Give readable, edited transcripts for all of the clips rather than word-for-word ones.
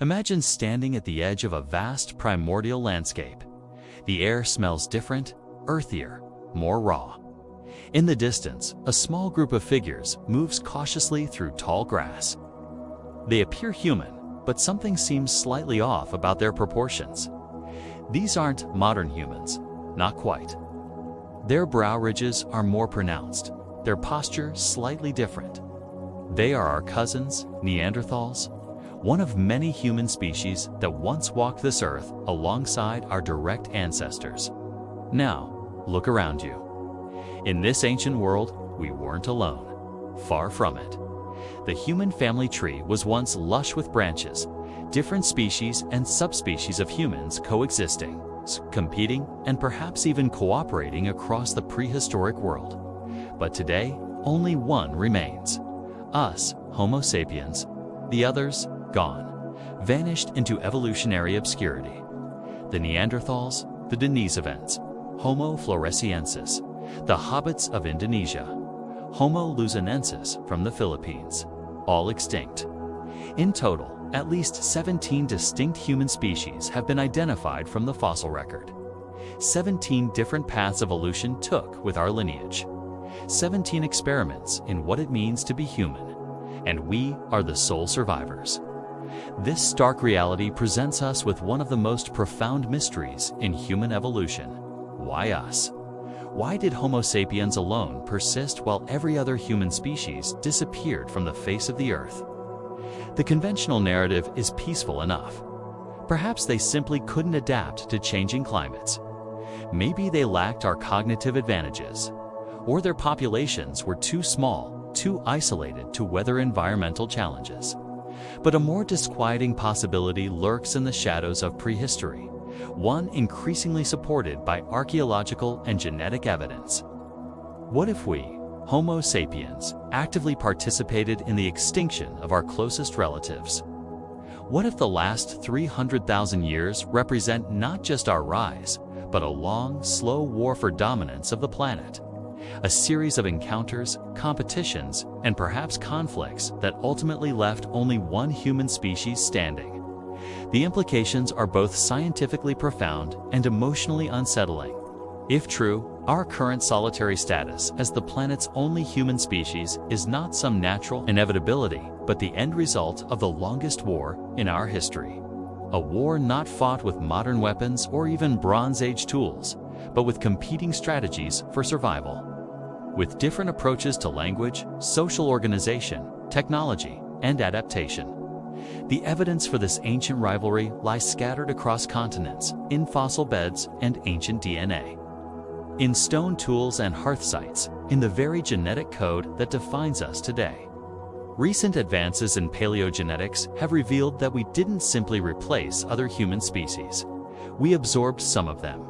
Imagine standing at the edge of a vast primordial landscape. The air smells different, earthier, more raw. In the distance, a small group of figures moves cautiously through tall grass. They appear human, but something seems slightly off about their proportions. These aren't modern humans, not quite. Their brow ridges are more pronounced, their posture slightly different. They are our cousins, Neanderthals, one of many human species that once walked this earth alongside our direct ancestors. Now, look around you. In this ancient world, we weren't alone. Far from it. The human family tree was once lush with branches, different species and subspecies of humans coexisting, competing, and perhaps even cooperating across the prehistoric world. But today, only one remains. Us, Homo sapiens. The others, gone, vanished into evolutionary obscurity. The Neanderthals, the Denisovans, Homo floresiensis, the hobbits of Indonesia, Homo luzonensis from the Philippines, all extinct. In total, at least 17 distinct human species have been identified from the fossil record. 17 different paths evolution took with our lineage. 17 experiments in what it means to be human, and we are the sole survivors. This stark reality presents us with one of the most profound mysteries in human evolution. Why us? Why did Homo sapiens alone persist while every other human species disappeared from the face of the earth? The conventional narrative is peaceful enough. Perhaps they simply couldn't adapt to changing climates. Maybe they lacked our cognitive advantages, or their populations were too small, too isolated to weather environmental challenges. But a more disquieting possibility lurks in the shadows of prehistory, one increasingly supported by archaeological and genetic evidence. What if we, Homo sapiens, actively participated in the extinction of our closest relatives? What if the last 300,000 years represent not just our rise, but a long, slow war for dominance of the planet? A series of encounters, competitions, and perhaps conflicts that ultimately left only one human species standing. The implications are both scientifically profound and emotionally unsettling. If true, our current solitary status as the planet's only human species is not some natural inevitability, but the end result of the longest war in our history. A war not fought with modern weapons or even Bronze Age tools, but with competing strategies for survival. With different approaches to language, social organization, technology, and adaptation. The evidence for this ancient rivalry lies scattered across continents, in fossil beds and ancient DNA. In stone tools and hearth sites, in the very genetic code that defines us today. Recent advances in paleogenetics have revealed that we didn't simply replace other human species. We absorbed some of them.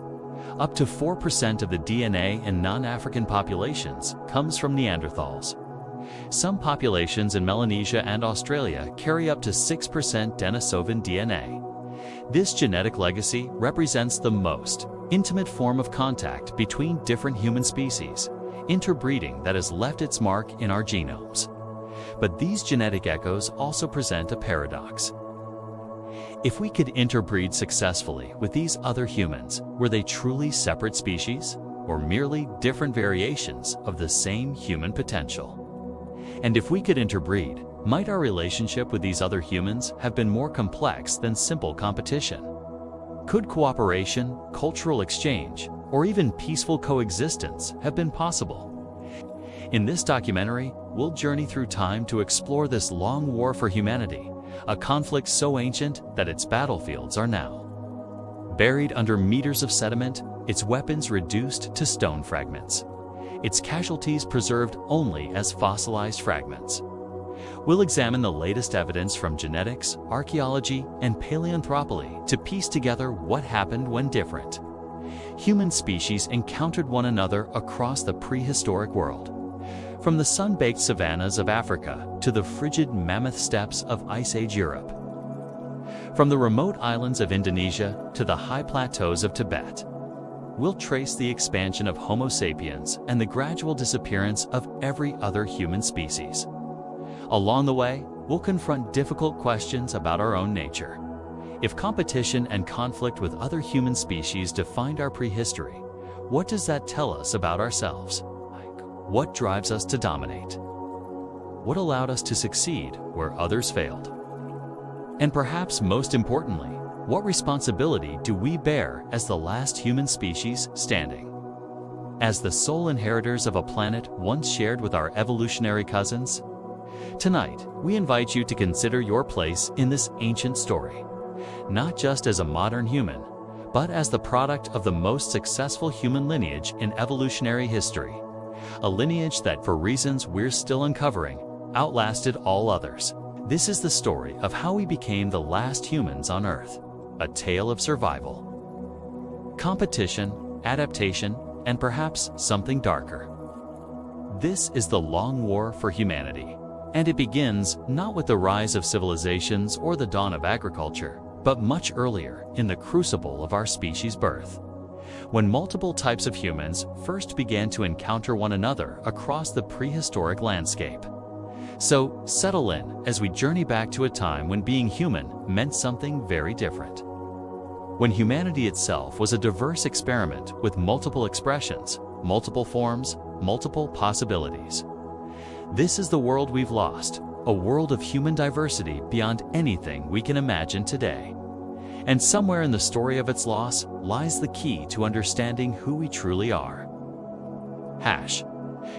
Up to 4% of the DNA in non-African populations comes from Neanderthals. Some populations in Melanesia and Australia carry up to 6% Denisovan DNA. This genetic legacy represents the most intimate form of contact between different human species, interbreeding that has left its mark in our genomes. But these genetic echoes also present a paradox. If we could interbreed successfully with these other humans, were they truly separate species, or merely different variations of the same human potential? And if we could interbreed, might our relationship with these other humans have been more complex than simple competition? Could cooperation, cultural exchange, or even peaceful coexistence have been possible? In this documentary, we'll journey through time to explore this long war for humanity, a conflict so ancient that its battlefields are now. Buried under meters of sediment, its weapons reduced to stone fragments, its casualties preserved only as fossilized fragments. We'll examine the latest evidence from genetics, archaeology, and paleoanthropology to piece together what happened when different human species encountered one another across the prehistoric world. From the sun-baked savannas of Africa to the frigid mammoth steppes of Ice Age Europe. From the remote islands of Indonesia to the high plateaus of Tibet. We'll trace the expansion of Homo sapiens and the gradual disappearance of every other human species. Along the way, we'll confront difficult questions about our own nature. If competition and conflict with other human species defined our prehistory, what does that tell us about ourselves? What drives us to dominate? What allowed us to succeed where others failed? And perhaps most importantly, what responsibility do we bear as the last human species standing? As the sole inheritors of a planet once shared with our evolutionary cousins? Tonight, we invite you to consider your place in this ancient story, not just as a modern human, but as the product of the most successful human lineage in evolutionary history, a lineage that, for reasons we're still uncovering, outlasted all others. This is the story of how we became the last humans on Earth, a tale of survival, competition, adaptation, and perhaps something darker. This is the long war for humanity, and it begins not with the rise of civilizations or the dawn of agriculture, but much earlier in the crucible of our species' birth, when multiple types of humans first began to encounter one another across the prehistoric landscape. So settle in as we journey back to a time when being human meant something very different. When humanity itself was a diverse experiment with multiple expressions, multiple forms, multiple possibilities. This is the world we've lost, a world of human diversity beyond anything we can imagine today. And somewhere in the story of its loss lies the key to understanding who we truly are.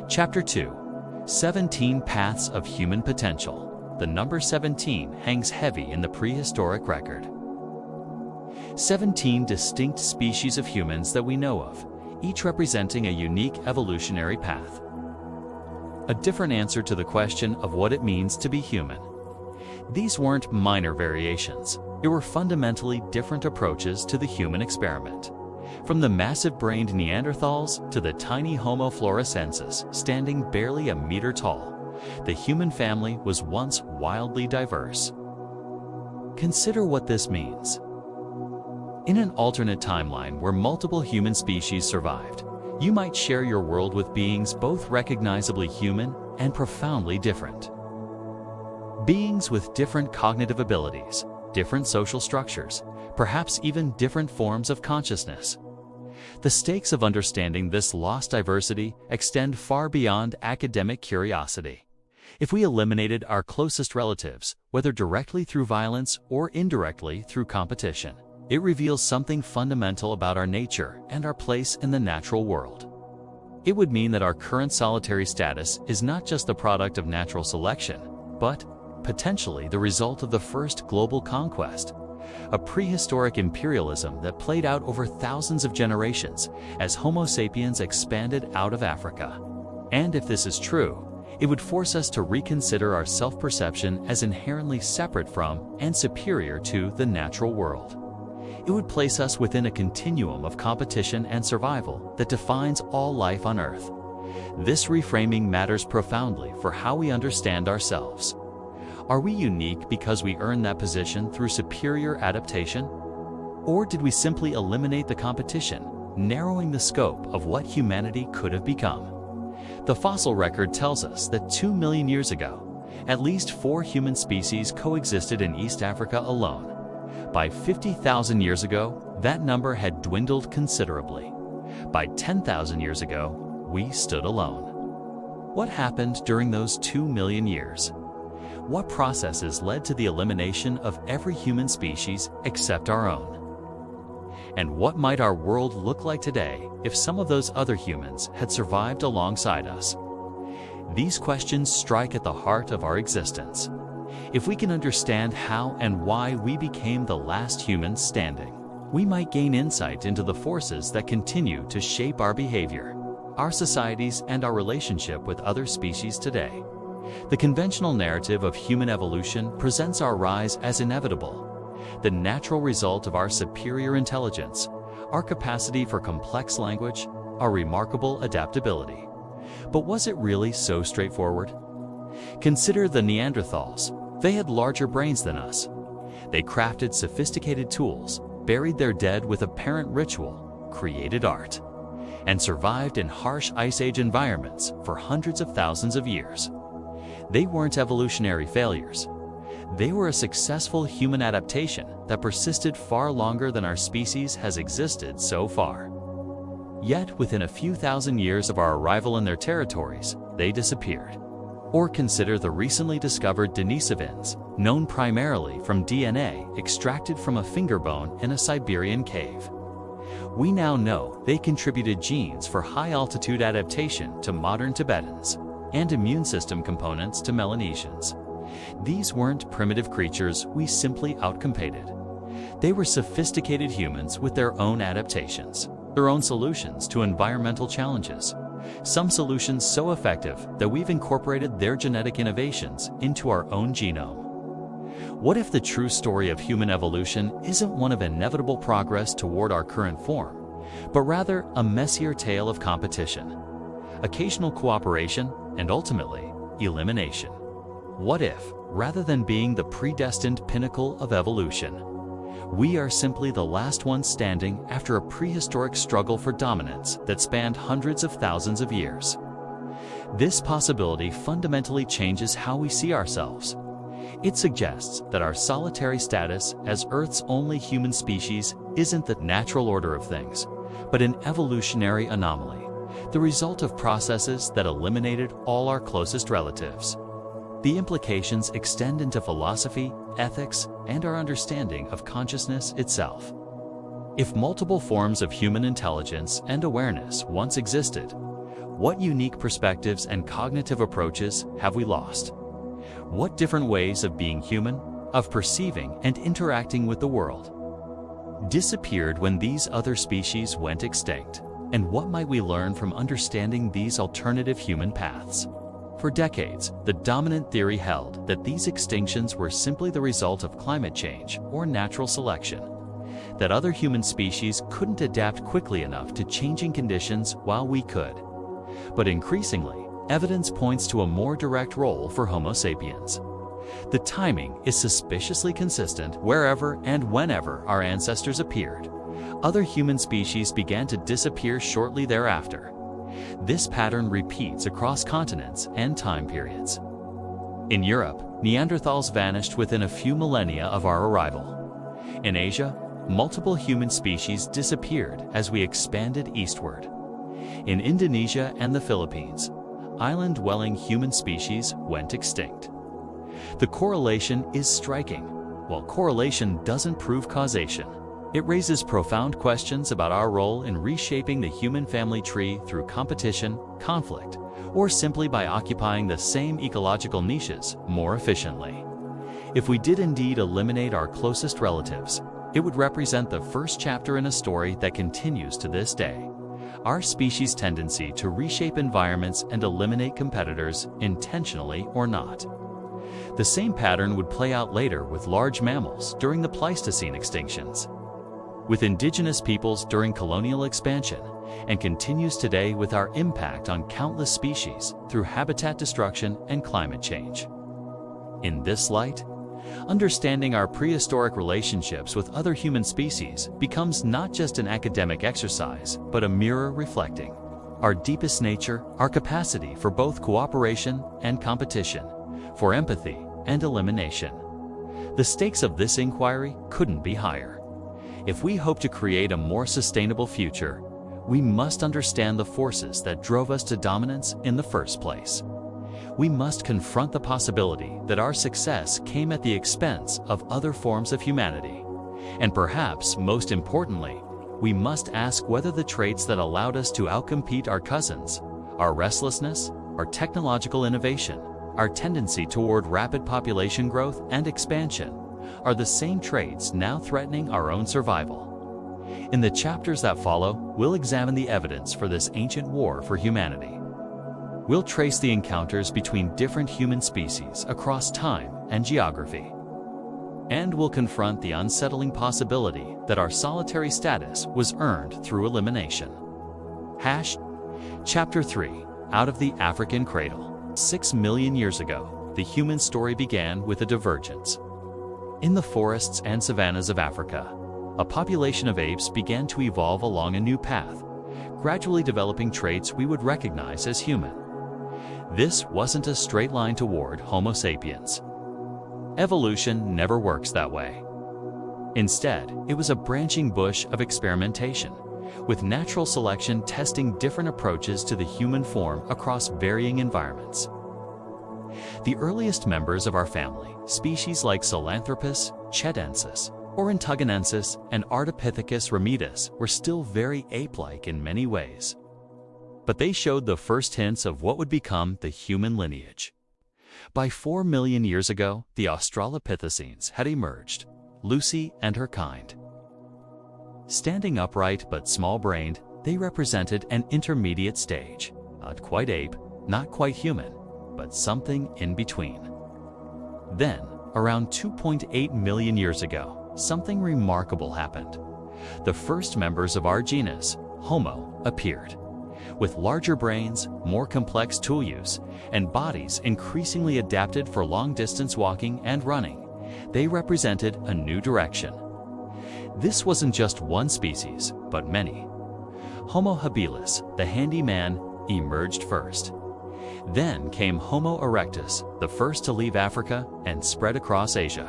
Chapter 2. 17 Paths of Human Potential. The number 17 hangs heavy in the prehistoric record. 17 distinct species of humans that we know of, each representing a unique evolutionary path. A different answer to the question of what it means to be human. These weren't minor variations. They were fundamentally different approaches to the human experiment. From the massive-brained Neanderthals to the tiny Homo floresiensis, standing barely a meter tall, the human family was once wildly diverse. Consider what this means. In an alternate timeline where multiple human species survived, you might share your world with beings both recognizably human and profoundly different. Beings with different cognitive abilities, different social structures, perhaps even different forms of consciousness. The stakes of understanding this lost diversity extend far beyond academic curiosity. If we eliminated our closest relatives, whether directly through violence or indirectly through competition, it reveals something fundamental about our nature and our place in the natural world. It would mean that our current solitary status is not just the product of natural selection, but potentially the result of the first global conquest, a prehistoric imperialism that played out over thousands of generations as Homo sapiens expanded out of Africa. And if this is true, it would force us to reconsider our self-perception as inherently separate from and superior to the natural world. It would place us within a continuum of competition and survival that defines all life on Earth. This reframing matters profoundly for how we understand ourselves. Are we unique because we earned that position through superior adaptation? Or did we simply eliminate the competition, narrowing the scope of what humanity could have become? The fossil record tells us that 2 million years ago, at least 4 human species coexisted in East Africa alone. By 50,000 years ago, that number had dwindled considerably. By 10,000 years ago, we stood alone. What happened during those 2 million years? What processes led to the elimination of every human species except our own? And what might our world look like today if some of those other humans had survived alongside us? These questions strike at the heart of our existence. If we can understand how and why we became the last humans standing, we might gain insight into the forces that continue to shape our behavior, our societies, and our relationship with other species today. The conventional narrative of human evolution presents our rise as inevitable, the natural result of our superior intelligence, our capacity for complex language, our remarkable adaptability. But was it really so straightforward? Consider the Neanderthals. They had larger brains than us. They crafted sophisticated tools, buried their dead with apparent ritual, created art, and survived in harsh Ice Age environments for hundreds of thousands of years. They weren't evolutionary failures. They were a successful human adaptation that persisted far longer than our species has existed so far. Yet, within a few thousand years of our arrival in their territories, they disappeared. Or consider the recently discovered Denisovans, known primarily from DNA extracted from a finger bone in a Siberian cave. We now know they contributed genes for high-altitude adaptation to modern Tibetans and immune system components to Melanesians. These weren't primitive creatures we simply outcompeted. They were sophisticated humans with their own adaptations, their own solutions to environmental challenges. Some solutions so effective that we've incorporated their genetic innovations into our own genome. What if the true story of human evolution isn't one of inevitable progress toward our current form, but rather a messier tale of competition, occasional cooperation, and ultimately, elimination? What if, rather than being the predestined pinnacle of evolution, we are simply the last ones standing after a prehistoric struggle for dominance that spanned hundreds of thousands of years? This possibility fundamentally changes how we see ourselves. It suggests that our solitary status as Earth's only human species isn't the natural order of things, but an evolutionary anomaly, the result of processes that eliminated all our closest relatives. The implications extend into philosophy, ethics, and our understanding of consciousness itself. If multiple forms of human intelligence and awareness once existed, what unique perspectives and cognitive approaches have we lost? What different ways of being human, of perceiving and interacting with the world, disappeared when these other species went extinct? And what might we learn from understanding these alternative human paths? For decades, the dominant theory held that these extinctions were simply the result of climate change or natural selection, that other human species couldn't adapt quickly enough to changing conditions while we could. But increasingly, evidence points to a more direct role for Homo sapiens. The timing is suspiciously consistent wherever and whenever our ancestors appeared. Other human species began to disappear shortly thereafter. This pattern repeats across continents and time periods. In Europe, Neanderthals vanished within a few millennia of our arrival. In Asia, multiple human species disappeared as we expanded eastward. In Indonesia and the Philippines, island-dwelling human species went extinct. The correlation is striking. While correlation doesn't prove causation, it raises profound questions about our role in reshaping the human family tree through competition, conflict, or simply by occupying the same ecological niches more efficiently. If we did indeed eliminate our closest relatives, it would represent the first chapter in a story that continues to this day. Our species' tendency to reshape environments and eliminate competitors, intentionally or not. The same pattern would play out later with large mammals during the Pleistocene extinctions, with indigenous peoples during colonial expansion, and continues today with our impact on countless species through habitat destruction and climate change. In this light, understanding our prehistoric relationships with other human species becomes not just an academic exercise, but a mirror reflecting our deepest nature, our capacity for both cooperation and competition, for empathy and elimination. The stakes of this inquiry couldn't be higher. If we hope to create a more sustainable future, we must understand the forces that drove us to dominance in the first place. We must confront the possibility that our success came at the expense of other forms of humanity. And perhaps most importantly, we must ask whether the traits that allowed us to outcompete our cousins, our restlessness, our technological innovation, our tendency toward rapid population growth and expansion, are the same traits now threatening our own survival. In the chapters that follow, we'll examine the evidence for this ancient war for humanity. We'll trace the encounters between different human species across time and geography. And we'll confront the unsettling possibility that our solitary status was earned through elimination. Chapter 3, Out of the African Cradle. 6 million years ago, the human story began with a divergence. In the forests and savannas of Africa, a population of apes began to evolve along a new path, gradually developing traits we would recognize as human. This wasn't a straight line toward Homo sapiens. evolution never works that way. Instead, it was a branching bush of experimentation, with natural selection testing different approaches to the human form across varying environments. The earliest members of our family, species like Sahelanthropus, Chedensis, Ornithogonensis, and Ardipithecus ramidus, were still very ape-like in many ways. But they showed the first hints of what would become the human lineage. By 4 million years ago, the Australopithecines had emerged, Lucy and her kind. Standing upright but small-brained, they represented an intermediate stage, not quite ape, not quite human, but something in between. Then, around 2.8 million years ago, something remarkable happened. The first members of our genus, Homo, appeared. With larger brains, more complex tool use, and bodies increasingly adapted for long-distance walking and running, they represented a new direction. This wasn't just one species, but many. Homo habilis, the handy man, emerged first. Then came Homo erectus, the first to leave Africa and spread across Asia.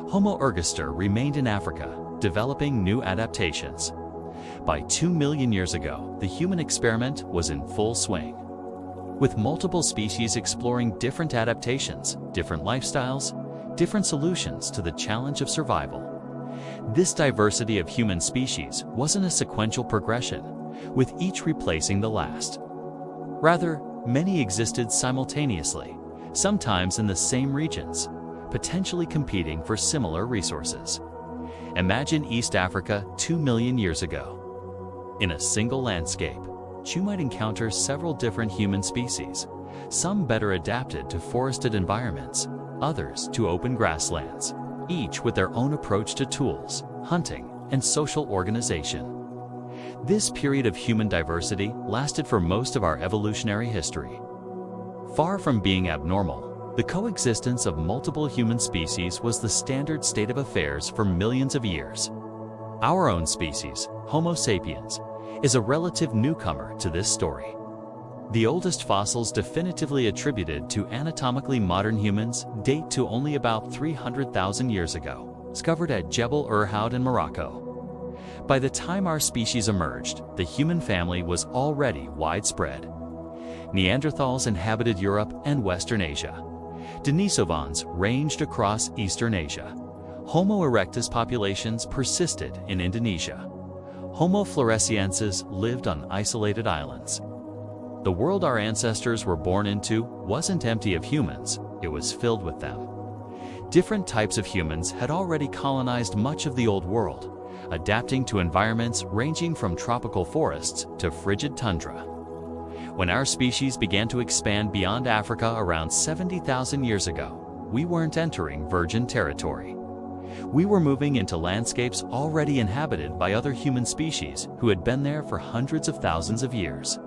Homo ergaster remained in Africa, developing new adaptations. By 2 million years ago, the human experiment was in full swing, with multiple species exploring different adaptations, different lifestyles, different solutions to the challenge of survival. This diversity of human species wasn't a sequential progression, with each replacing the last. Rather, many existed simultaneously, sometimes in the same regions, potentially competing for similar resources. Imagine East Africa 2 million years ago. In a single landscape, you might encounter several different human species, some better adapted to forested environments, others to open grasslands, each with their own approach to tools, hunting, and social organization. This period of human diversity lasted for most of our evolutionary history. Far from being abnormal, the coexistence of multiple human species was the standard state of affairs for millions of years. Our own species, Homo sapiens, is a relative newcomer to this story. The oldest fossils definitively attributed to anatomically modern humans date to only about 300,000 years ago, discovered at Jebel Irhoud in Morocco. By the time our species emerged, the human family was already widespread. Neanderthals inhabited Europe and Western Asia. Denisovans ranged across Eastern Asia. Homo erectus populations persisted in Indonesia. Homo floresiensis lived on isolated islands. The world our ancestors were born into wasn't empty of humans, it was filled with them. Different types of humans had already colonized much of the Old World, adapting to environments ranging from tropical forests to frigid tundra. When our species began to expand beyond Africa around 70,000 years ago, we weren't entering virgin territory. We were moving into landscapes already inhabited by other human species who had been there for hundreds of thousands of years.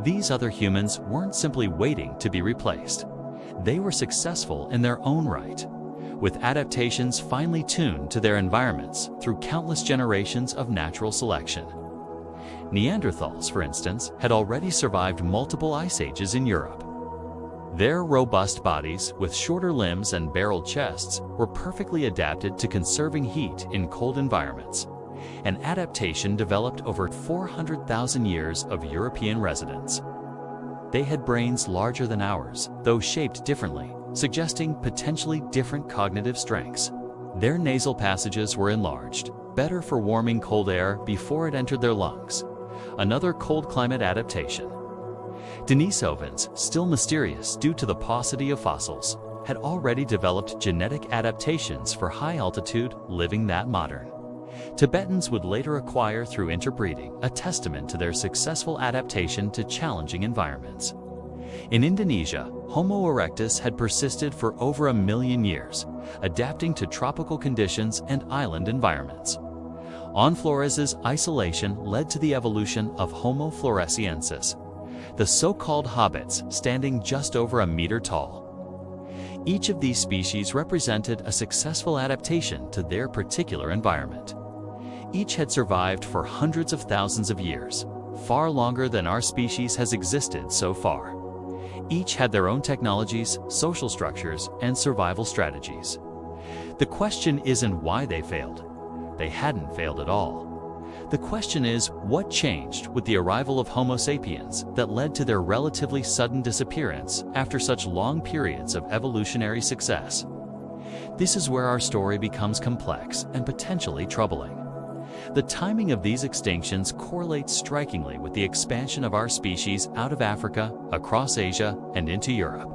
These other humans weren't simply waiting to be replaced. They were successful in their own right, with adaptations finely tuned to their environments through countless generations of natural selection. Neanderthals, for instance, had already survived multiple ice ages in Europe. Their robust bodies, with shorter limbs and barreled chests, were perfectly adapted to conserving heat in cold environments, an adaptation developed over 400,000 years of European residence. They had brains larger than ours, though shaped differently, suggesting potentially different cognitive strengths. Their nasal passages were enlarged, better for warming cold air before it entered their lungs, another cold climate adaptation. Denisovans, still mysterious due to the paucity of fossils, had already developed genetic adaptations for high altitude living that modern. Tibetans would later acquire through interbreeding, a testament to their successful adaptation to challenging environments. In Indonesia, Homo erectus had persisted for over 1 million years, adapting to tropical conditions and island environments. On Flores' isolation led to the evolution of Homo floresiensis, the so-called hobbits standing just over 1 meter tall. Each of these species represented a successful adaptation to their particular environment. Each had survived for hundreds of thousands of years, far longer than our species has existed so far. Each had their own technologies, social structures, and survival strategies. The question isn't why they failed. They hadn't failed at all. The question is, what changed with the arrival of Homo sapiens that led to their relatively sudden disappearance after such long periods of evolutionary success? This is where our story becomes complex and potentially troubling. The timing of these extinctions correlates strikingly with the expansion of our species out of Africa, across Asia, and into Europe,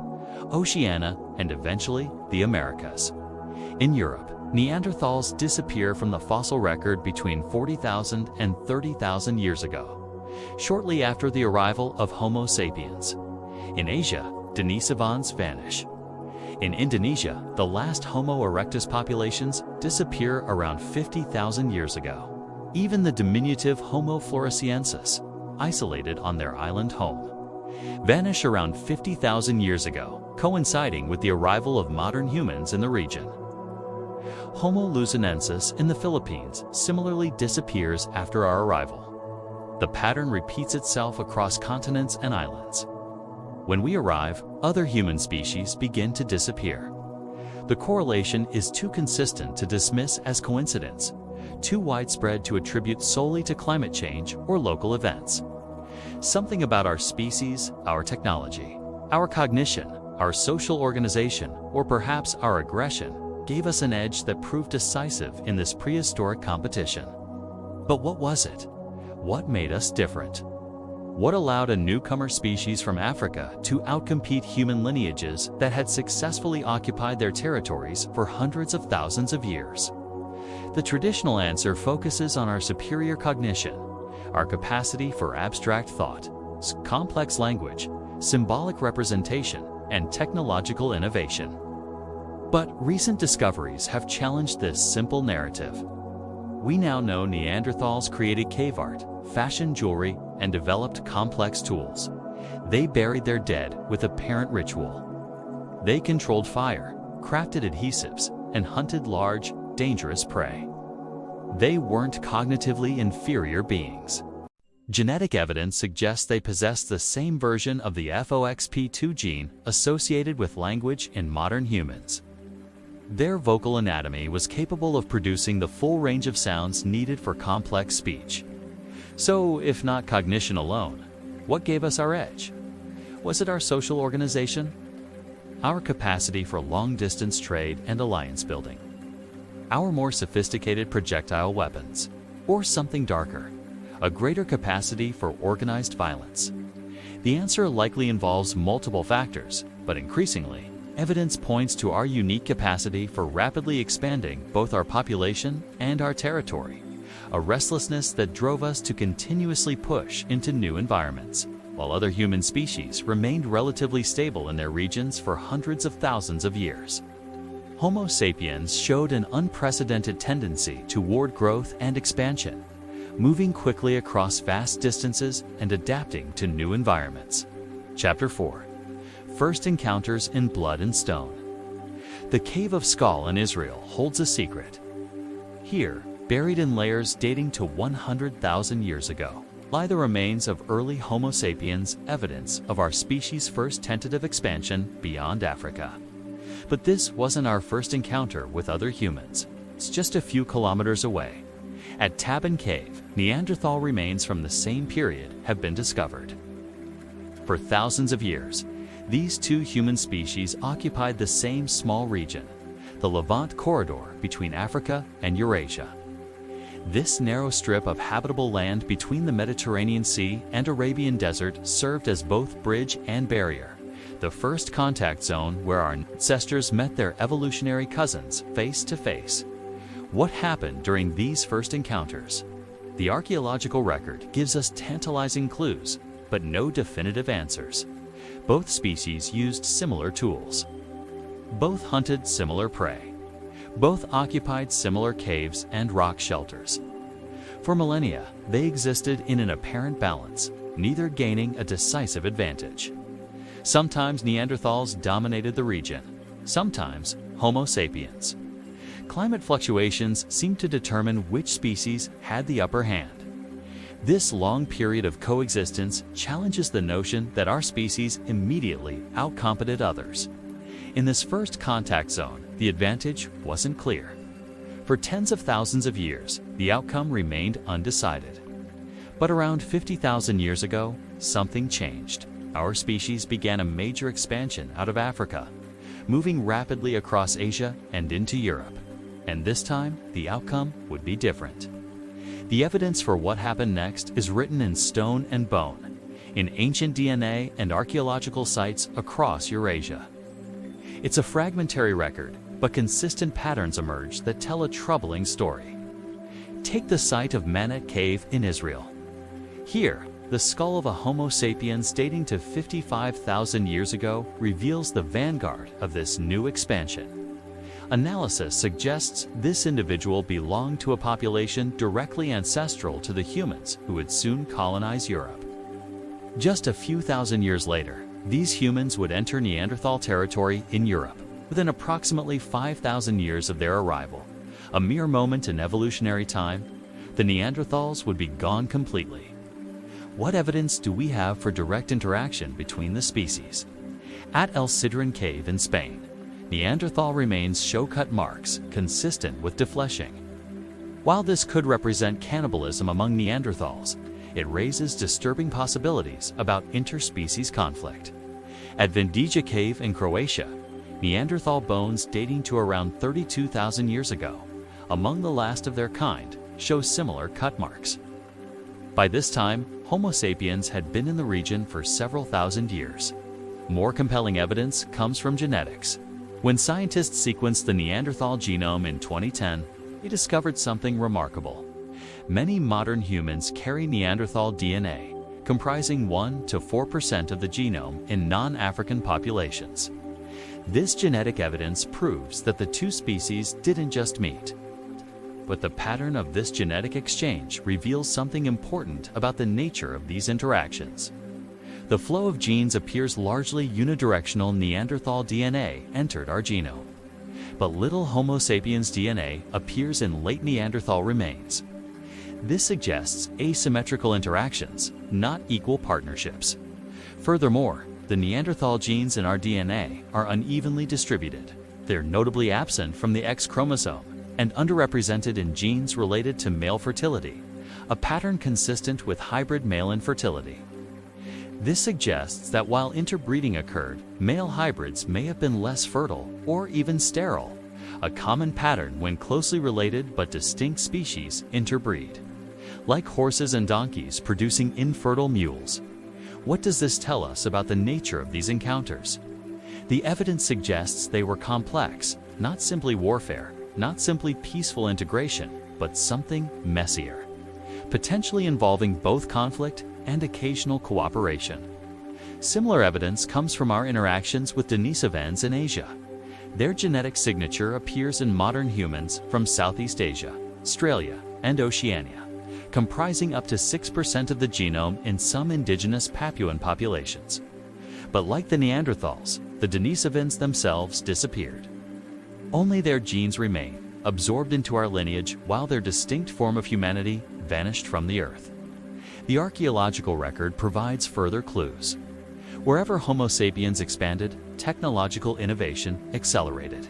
Oceania, and eventually the Americas. In Europe, Neanderthals disappear from the fossil record between 40,000 and 30,000 years ago, shortly after the arrival of Homo sapiens. In Asia, Denisovans vanish. In Indonesia, the last Homo erectus populations disappear around 50,000 years ago. Even the diminutive Homo floresiensis, isolated on their island home, vanish around 50,000 years ago, coinciding with the arrival of modern humans in the region. Homo luzonensis in the Philippines similarly disappears after our arrival. The pattern repeats itself across continents and islands. When we arrive, other human species begin to disappear. The correlation is too consistent to dismiss as coincidence, too widespread to attribute solely to climate change or local events. Something about our species, our technology, our cognition, our social organization, or perhaps our aggression gave us an edge that proved decisive in this prehistoric competition. But what was it? What made us different? What allowed a newcomer species from Africa to outcompete human lineages that had successfully occupied their territories for hundreds of thousands of years? The traditional answer focuses on our superior cognition, our capacity for abstract thought, complex language, symbolic representation, and technological innovation. But recent discoveries have challenged this simple narrative. We now know Neanderthals created cave art, fashioned jewelry, and developed complex tools. They buried their dead with apparent ritual. They controlled fire, crafted adhesives, and hunted large, dangerous prey. They weren't cognitively inferior beings. Genetic evidence suggests they possessed the same version of the FOXP2 gene associated with language in modern humans. Their vocal anatomy was capable of producing the full range of sounds needed for complex speech. So, if not cognition alone, what gave us our edge? Was it our social organization? Our capacity for long-distance trade and alliance building? Our more sophisticated projectile weapons? Or something darker, a greater capacity for organized violence? The answer likely involves multiple factors, but increasingly, evidence points to our unique capacity for rapidly expanding both our population and our territory, a restlessness that drove us to continuously push into new environments, while other human species remained relatively stable in their regions for hundreds of thousands of years. Homo sapiens showed an unprecedented tendency toward growth and expansion, moving quickly across vast distances and adapting to new environments. Chapter 4. First Encounters in Blood and Stone. The Cave of Skull in Israel holds a secret. Here, buried in layers dating to 100,000 years ago, lie the remains of early Homo sapiens, evidence of our species' first tentative expansion beyond Africa. But this wasn't our first encounter with other humans. It's just a few kilometers away. At Tabun Cave, Neanderthal remains from the same period have been discovered. For thousands of years, these two human species occupied the same small region, the Levant corridor between Africa and Eurasia. This narrow strip of habitable land between the Mediterranean Sea and Arabian Desert served as both bridge and barrier, the first contact zone where our ancestors met their evolutionary cousins face to face. What happened during these first encounters? The archaeological record gives us tantalizing clues, but no definitive answers. Both species used similar tools. Both hunted similar prey. Both occupied similar caves and rock shelters. For millennia, they existed in an apparent balance, neither gaining a decisive advantage. Sometimes Neanderthals dominated the region, sometimes Homo sapiens. Climate fluctuations seem to determine which species had the upper hand. This long period of coexistence challenges the notion that our species immediately outcompeted others. In this first contact zone, the advantage wasn't clear. For tens of thousands of years, the outcome remained undecided. But around 50,000 years ago, something changed. Our species began a major expansion out of Africa, moving rapidly across Asia and into Europe. And this time, the outcome would be different. The evidence for what happened next is written in stone and bone, in ancient DNA and archaeological sites across Eurasia. It's a fragmentary record, but consistent patterns emerge that tell a troubling story. Take the site of Manet Cave in Israel. Here, the skull of a Homo sapiens dating to 55,000 years ago reveals the vanguard of this new expansion. Analysis suggests this individual belonged to a population directly ancestral to the humans who would soon colonize Europe. Just a few thousand years later, these humans would enter Neanderthal territory in Europe within approximately 5,000 years of their arrival. A mere moment in evolutionary time, the Neanderthals would be gone completely. What evidence do we have for direct interaction between the species? At El Sidrón Cave in Spain, Neanderthal remains show cut marks consistent with defleshing. While this could represent cannibalism among Neanderthals, it raises disturbing possibilities about interspecies conflict. At Vindija Cave in Croatia, Neanderthal bones dating to around 32,000 years ago, among the last of their kind, show similar cut marks. By this time, Homo sapiens had been in the region for several thousand years. More compelling evidence comes from genetics. When scientists sequenced the Neanderthal genome in 2010, they discovered something remarkable. Many modern humans carry Neanderthal DNA, comprising 1 to 4% of the genome in non-African populations. This genetic evidence proves that the two species didn't just meet. But the pattern of this genetic exchange reveals something important about the nature of these interactions. The flow of genes appears largely unidirectional. Neanderthal DNA entered our genome. But little Homo sapiens DNA appears in late Neanderthal remains. This suggests asymmetrical interactions, not equal partnerships. Furthermore, the Neanderthal genes in our DNA are unevenly distributed. They're notably absent from the X chromosome and underrepresented in genes related to male fertility, a pattern consistent with hybrid male infertility. This suggests that while interbreeding occurred, male hybrids may have been less fertile or even sterile, a common pattern when closely related but distinct species interbreed. Like horses and donkeys producing infertile mules. What does this tell us about the nature of these encounters? The evidence suggests they were complex, not simply warfare, not simply peaceful integration, but something messier, potentially involving both conflict and occasional cooperation. Similar evidence comes from our interactions with Denisovans in Asia. Their genetic signature appears in modern humans from Southeast Asia, Australia, and Oceania, comprising up to 6% of the genome in some indigenous Papuan populations. But like the Neanderthals, the Denisovans themselves disappeared. Only their genes remain, absorbed into our lineage, while their distinct form of humanity vanished from the earth. The archaeological record provides further clues. Wherever Homo sapiens expanded, technological innovation accelerated.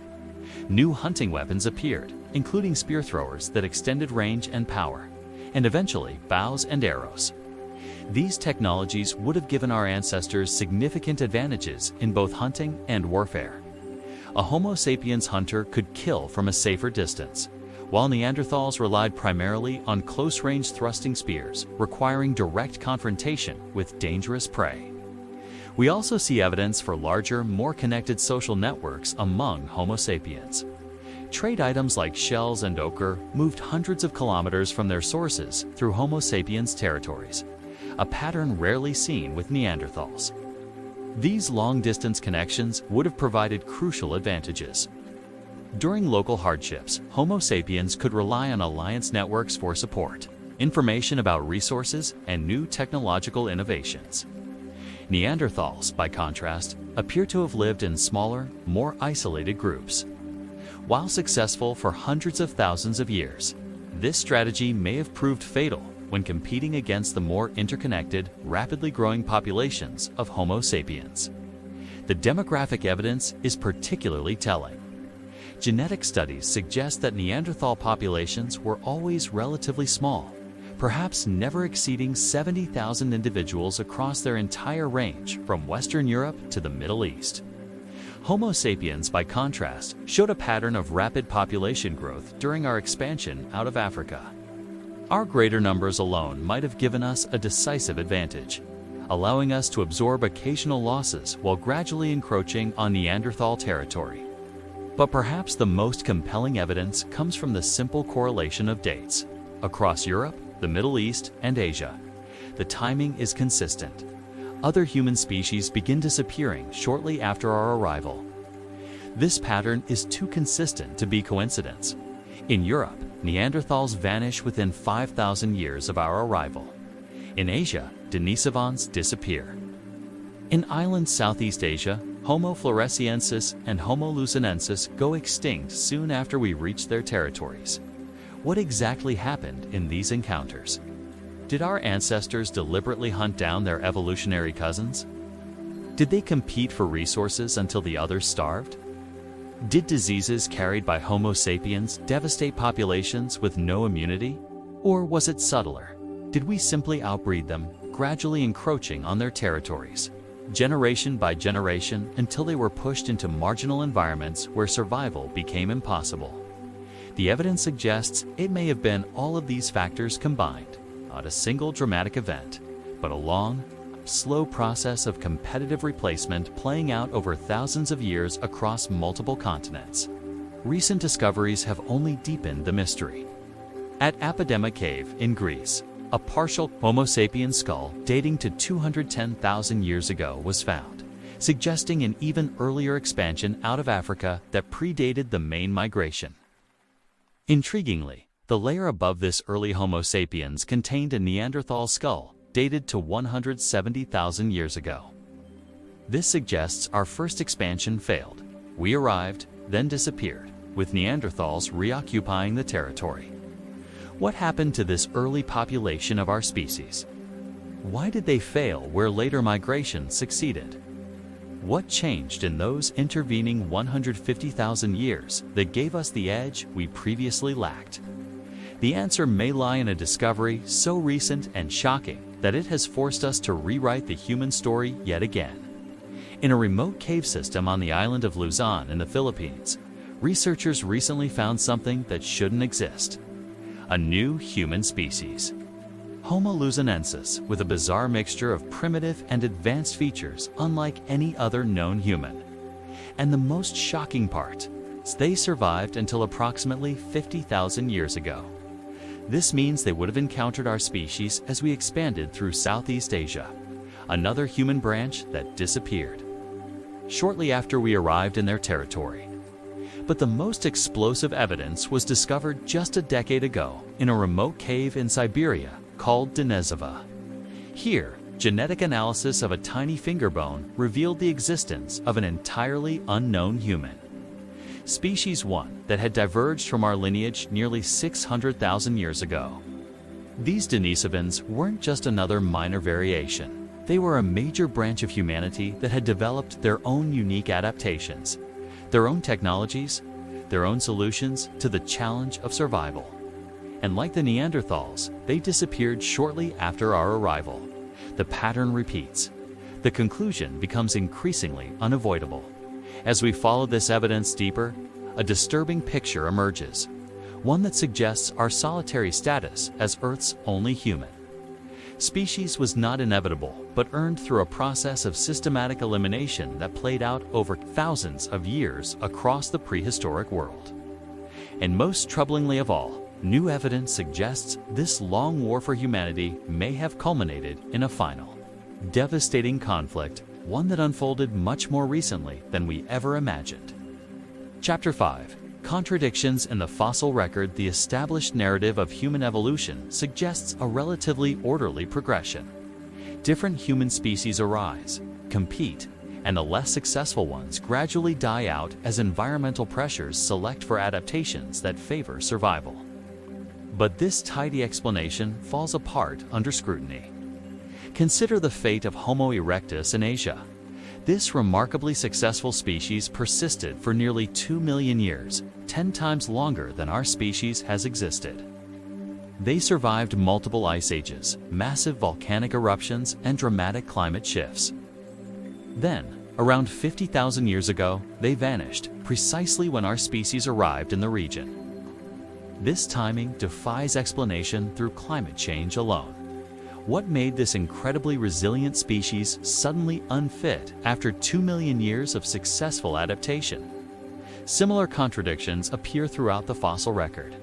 New hunting weapons appeared, including spear throwers that extended range and power, and eventually bows and arrows. These technologies would have given our ancestors significant advantages in both hunting and warfare. A Homo sapiens hunter could kill from a safer distance, while Neanderthals relied primarily on close-range thrusting spears, requiring direct confrontation with dangerous prey. We also see evidence for larger, more connected social networks among Homo sapiens. Trade items like shells and ochre moved hundreds of kilometers from their sources through Homo sapiens territories, a pattern rarely seen with Neanderthals. These long-distance connections would have provided crucial advantages. During local hardships, Homo sapiens could rely on alliance networks for support, information about resources, and new technological innovations. Neanderthals, by contrast, appear to have lived in smaller, more isolated groups. While successful for hundreds of thousands of years, this strategy may have proved fatal, when competing against the more interconnected, rapidly growing populations of Homo sapiens. The demographic evidence is particularly telling. Genetic studies suggest that Neanderthal populations were always relatively small, perhaps never exceeding 70,000 individuals across their entire range from Western Europe to the Middle East. Homo sapiens, by contrast, showed a pattern of rapid population growth during our expansion out of Africa. Our greater numbers alone might have given us a decisive advantage, allowing us to absorb occasional losses while gradually encroaching on Neanderthal territory. But perhaps the most compelling evidence comes from the simple correlation of dates. Across Europe, the Middle East, and Asia, the timing is consistent. Other human species begin disappearing shortly after our arrival. This pattern is too consistent to be coincidence. In Europe, Neanderthals vanish within 5,000 years of our arrival. In Asia, Denisovans disappear. In island Southeast Asia, Homo floresiensis and Homo luzonensis go extinct soon after we reach their territories. What exactly happened in these encounters? Did our ancestors deliberately hunt down their evolutionary cousins? Did they compete for resources until the others starved? Did diseases carried by Homo sapiens devastate populations with no immunity? Or was it subtler? Did we simply outbreed them, gradually encroaching on their territories, generation by generation, until they were pushed into marginal environments where survival became impossible? The evidence suggests it may have been all of these factors combined, not a single dramatic event, but a long, slow process of competitive replacement playing out over thousands of years across multiple continents. Recent discoveries have only deepened the mystery. At Apodema Cave in Greece, a partial Homo sapiens skull dating to 210,000 years ago was found, suggesting an even earlier expansion out of Africa that predated the main migration. Intriguingly, the layer above this early Homo sapiens contained a Neanderthal skull dated to 170,000 years ago. This suggests our first expansion failed. We arrived, then disappeared, with Neanderthals reoccupying the territory. What happened to this early population of our species? Why did they fail where later migration succeeded? What changed in those intervening 150,000 years that gave us the edge we previously lacked? The answer may lie in a discovery so recent and shocking that it has forced us to rewrite the human story yet again. In a remote cave system on the island of Luzon in the Philippines, researchers recently found something that shouldn't exist: a new human species. Homo luzonensis, with a bizarre mixture of primitive and advanced features unlike any other known human. And the most shocking part, they survived until approximately 50,000 years ago. This means they would have encountered our species as we expanded through Southeast Asia, another human branch that disappeared shortly after we arrived in their territory. But the most explosive evidence was discovered just a decade ago in a remote cave in Siberia called Denisova. Here, genetic analysis of a tiny finger bone revealed the existence of an entirely unknown human. Species 1 that had diverged from our lineage nearly 600,000 years ago. These Denisovans weren't just another minor variation. They were a major branch of humanity that had developed their own unique adaptations, their own technologies, their own solutions to the challenge of survival. And like the Neanderthals, they disappeared shortly after our arrival. The pattern repeats. The conclusion becomes increasingly unavoidable. As we follow this evidence deeper, a disturbing picture emerges, one that suggests our solitary status as Earth's only human. Species was not inevitable, but earned through a process of systematic elimination that played out over thousands of years across the prehistoric world. And most troublingly of all, new evidence suggests this long war for humanity may have culminated in a final, devastating conflict, one that unfolded much more recently than we ever imagined. Chapter 5. Contradictions in the fossil record. The established narrative of human evolution suggests a relatively orderly progression. Different human species arise, compete, and the less successful ones gradually die out as environmental pressures select for adaptations that favor survival. But this tidy explanation falls apart under scrutiny. Consider the fate of Homo erectus in Asia. This remarkably successful species persisted for nearly 2 million years, 10 times longer than our species has existed. They survived multiple ice ages, massive volcanic eruptions, and dramatic climate shifts. Then, around 50,000 years ago, they vanished, precisely when our species arrived in the region. This timing defies explanation through climate change alone. What made this incredibly resilient species suddenly unfit after 2 million years of successful adaptation? Similar contradictions appear throughout the fossil record.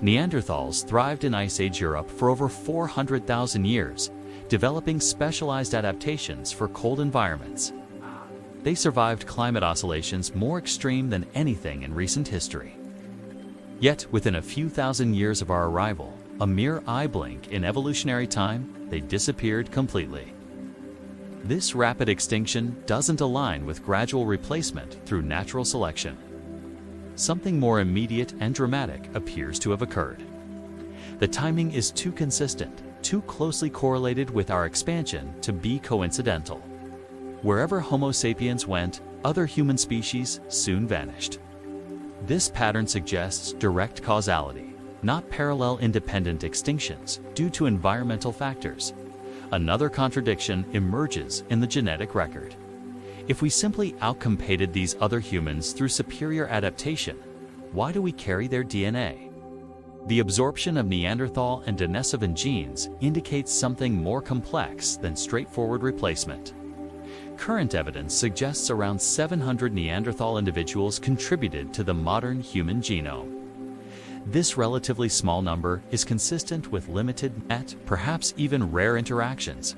Neanderthals thrived in Ice Age Europe for over 400,000 years, developing specialized adaptations for cold environments. They survived climate oscillations more extreme than anything in recent history. Yet, within a few thousand years of our arrival, a mere eye blink in evolutionary time, they disappeared completely. This rapid extinction doesn't align with gradual replacement through natural selection. Something more immediate and dramatic appears to have occurred. The timing is too consistent, too closely correlated with our expansion to be coincidental. Wherever Homo sapiens went, other human species soon vanished. This pattern suggests direct causality, not parallel independent extinctions due to environmental factors. Another contradiction emerges in the genetic record. If we simply outcompeted these other humans through superior adaptation, why do we carry their DNA? The absorption of Neanderthal and Denisovan genes indicates something more complex than straightforward replacement. Current evidence suggests around 700 Neanderthal individuals contributed to the modern human genome. This relatively small number is consistent with limited, perhaps even rare interactions,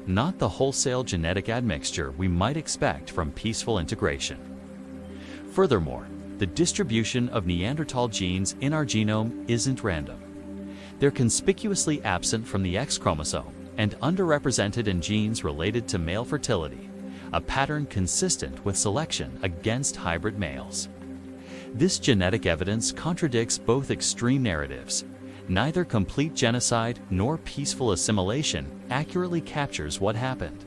not the wholesale genetic admixture we might expect from peaceful integration. Furthermore, the distribution of Neanderthal genes in our genome isn't random. They're conspicuously absent from the X chromosome and underrepresented in genes related to male fertility, a pattern consistent with selection against hybrid males. This genetic evidence contradicts both extreme narratives. Neither complete genocide nor peaceful assimilation accurately captures what happened.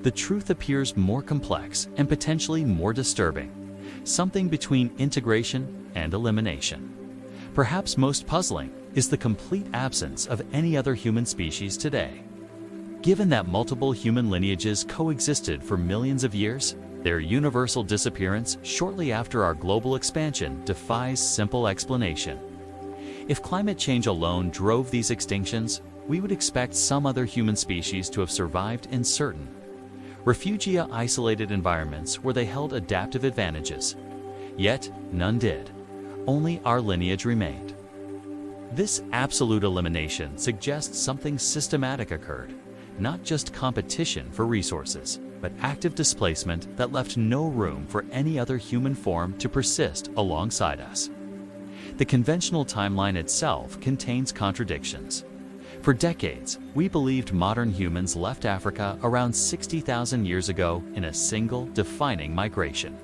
The truth appears more complex and potentially more disturbing, something between integration and elimination. Perhaps most puzzling is the complete absence of any other human species today. Given that multiple human lineages coexisted for millions of years, their universal disappearance shortly after our global expansion defies simple explanation. If climate change alone drove these extinctions, we would expect some other human species to have survived in certain refugia isolated environments where they held adaptive advantages. Yet, none did. Only our lineage remained. This absolute elimination suggests something systematic occurred, not just competition for resources, but active displacement that left no room for any other human form to persist alongside us. The conventional timeline itself contains contradictions. For decades, we believed modern humans left Africa around 60,000 years ago in a single defining migration.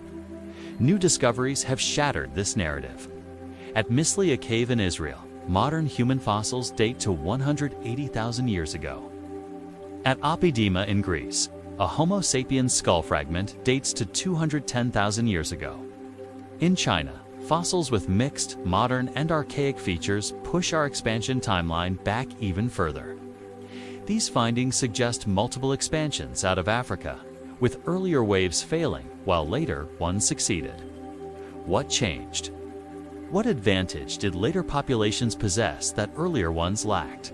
New discoveries have shattered this narrative. At Mislia Cave in Israel, modern human fossils date to 180,000 years ago. At Apidima in Greece, a Homo sapiens skull fragment dates to 210,000 years ago. In China, fossils with mixed, modern, and archaic features push our expansion timeline back even further. These findings suggest multiple expansions out of Africa, with earlier waves failing while later ones succeeded. What changed? What advantage did later populations possess that earlier ones lacked?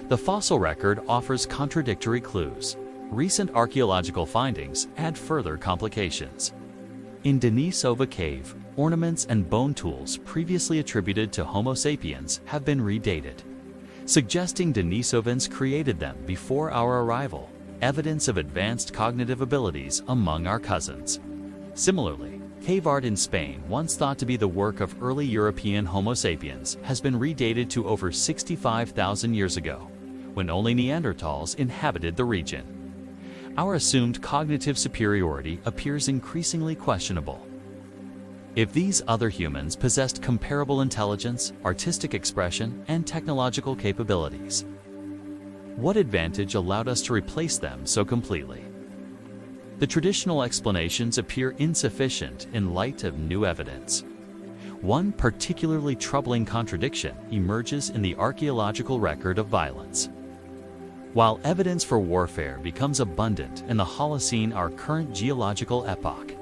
The fossil record offers contradictory clues. Recent archaeological findings add further complications. In Denisova Cave, ornaments and bone tools previously attributed to Homo sapiens have been redated, suggesting Denisovans created them before our arrival, evidence of advanced cognitive abilities among our cousins. Similarly, cave art in Spain, once thought to be the work of early European Homo sapiens, has been redated to over 65,000 years ago, when only Neanderthals inhabited the region. Our assumed cognitive superiority appears increasingly questionable. If these other humans possessed comparable intelligence, artistic expression, and technological capabilities, what advantage allowed us to replace them so completely? The traditional explanations appear insufficient in light of new evidence. One particularly troubling contradiction emerges in the archaeological record of violence. While evidence for warfare becomes abundant in the Holocene, our current geological epoch,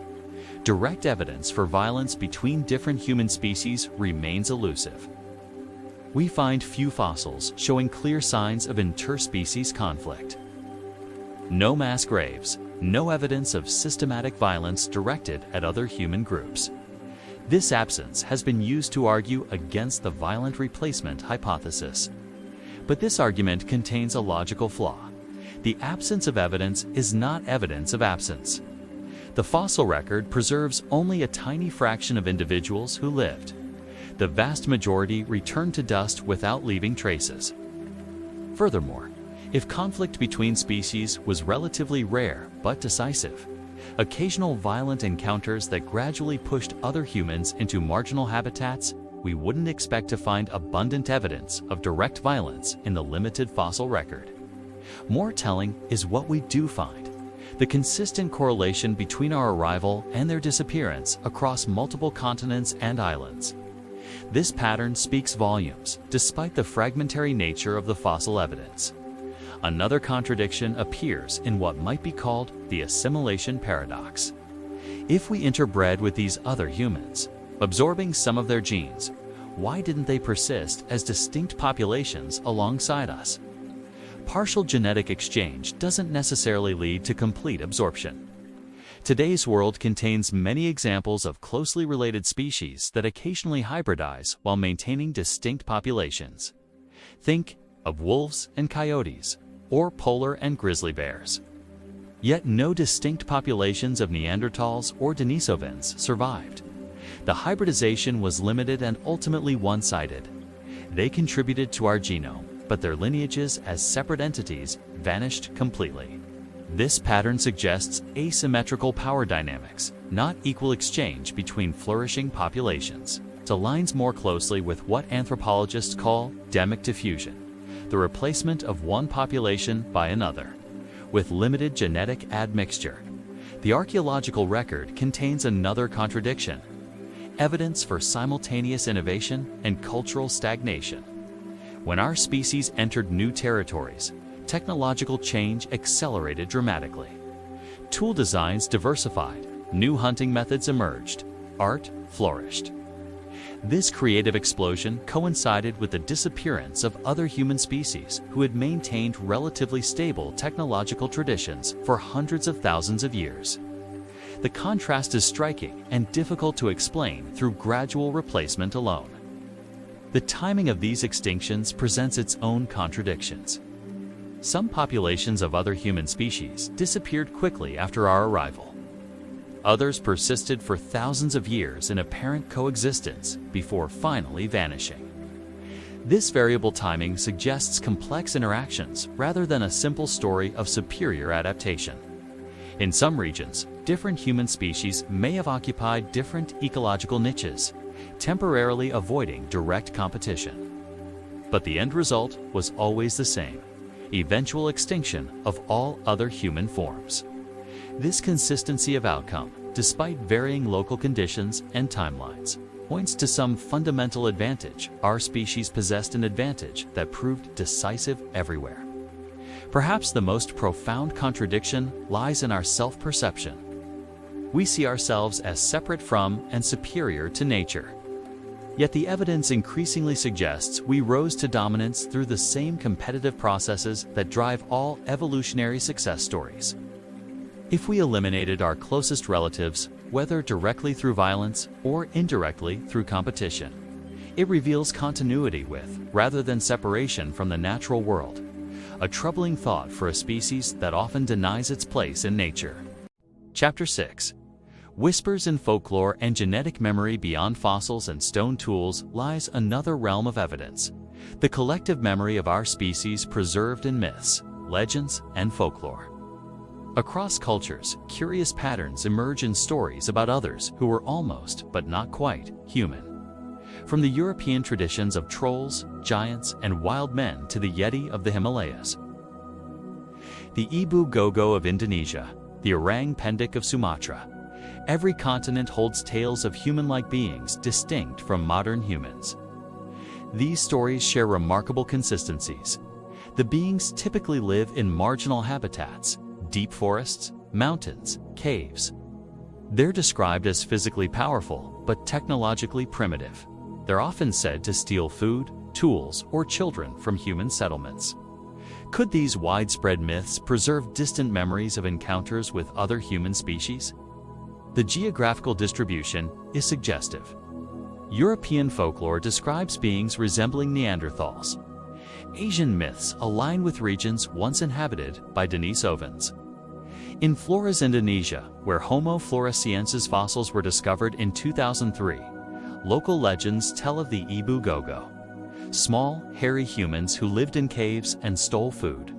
direct evidence for violence between different human species remains elusive. We find few fossils showing clear signs of interspecies conflict. No mass graves, no evidence of systematic violence directed at other human groups. This absence has been used to argue against the violent replacement hypothesis. But this argument contains a logical flaw. The absence of evidence is not evidence of absence. The fossil record preserves only a tiny fraction of individuals who lived. The vast majority returned to dust without leaving traces. Furthermore, if conflict between species was relatively rare but decisive, occasional violent encounters that gradually pushed other humans into marginal habitats, we wouldn't expect to find abundant evidence of direct violence in the limited fossil record. More telling is what we do find: the consistent correlation between our arrival and their disappearance across multiple continents and islands. This pattern speaks volumes, despite the fragmentary nature of the fossil evidence. Another contradiction appears in what might be called the assimilation paradox. If we interbred with these other humans, absorbing some of their genes, why didn't they persist as distinct populations alongside us? Partial genetic exchange doesn't necessarily lead to complete absorption. Today's world contains many examples of closely related species that occasionally hybridize while maintaining distinct populations. Think of wolves and coyotes, or polar and grizzly bears. Yet no distinct populations of Neanderthals or Denisovans survived. The hybridization was limited and ultimately one-sided. They contributed to our genome, but their lineages as separate entities vanished completely. This pattern suggests asymmetrical power dynamics, not equal exchange between flourishing populations. It aligns more closely with what anthropologists call demic diffusion, the replacement of one population by another, with limited genetic admixture. The archaeological record contains another contradiction: evidence for simultaneous innovation and cultural stagnation. When our species entered new territories, technological change accelerated dramatically. Tool designs diversified, new hunting methods emerged, art flourished. This creative explosion coincided with the disappearance of other human species who had maintained relatively stable technological traditions for hundreds of thousands of years. The contrast is striking and difficult to explain through gradual replacement alone. The timing of these extinctions presents its own contradictions. Some populations of other human species disappeared quickly after our arrival. Others persisted for thousands of years in apparent coexistence before finally vanishing. This variable timing suggests complex interactions rather than a simple story of superior adaptation. In some regions, different human species may have occupied different ecological niches, temporarily avoiding direct competition. But the end result was always the same: eventual extinction of all other human forms. This consistency of outcome, despite varying local conditions and timelines, points to some fundamental advantage. Our species possessed an advantage that proved decisive everywhere. Perhaps the most profound contradiction lies in our self-perception. We see ourselves as separate from and superior to nature. Yet the evidence increasingly suggests we rose to dominance through the same competitive processes that drive all evolutionary success stories. If we eliminated our closest relatives, whether directly through violence or indirectly through competition, it reveals continuity with, rather than separation from, the natural world, a troubling thought for a species that often denies its place in nature. Chapter 6. Whispers in folklore and genetic memory. Beyond fossils and stone tools lies another realm of evidence: the collective memory of our species preserved in myths, legends, and folklore. Across cultures, curious patterns emerge in stories about others who were almost, but not quite, human. From the European traditions of trolls, giants, and wild men to the Yeti of the Himalayas. The Ibu Gogo of Indonesia, the Orang Pendek of Sumatra. Every continent holds tales of human-like beings distinct from modern humans. These stories share remarkable consistencies. The beings typically live in marginal habitats, deep forests, mountains, caves. They're described as physically powerful, but technologically primitive. They're often said to steal food, tools, or children from human settlements. Could these widespread myths preserve distant memories of encounters with other human species? The geographical distribution is suggestive. European folklore describes beings resembling Neanderthals. Asian myths align with regions once inhabited by Denisovans. In Flores, Indonesia, where Homo floresiensis fossils were discovered in 2003, local legends tell of the Ibu Gogo, small, hairy humans who lived in caves and stole food.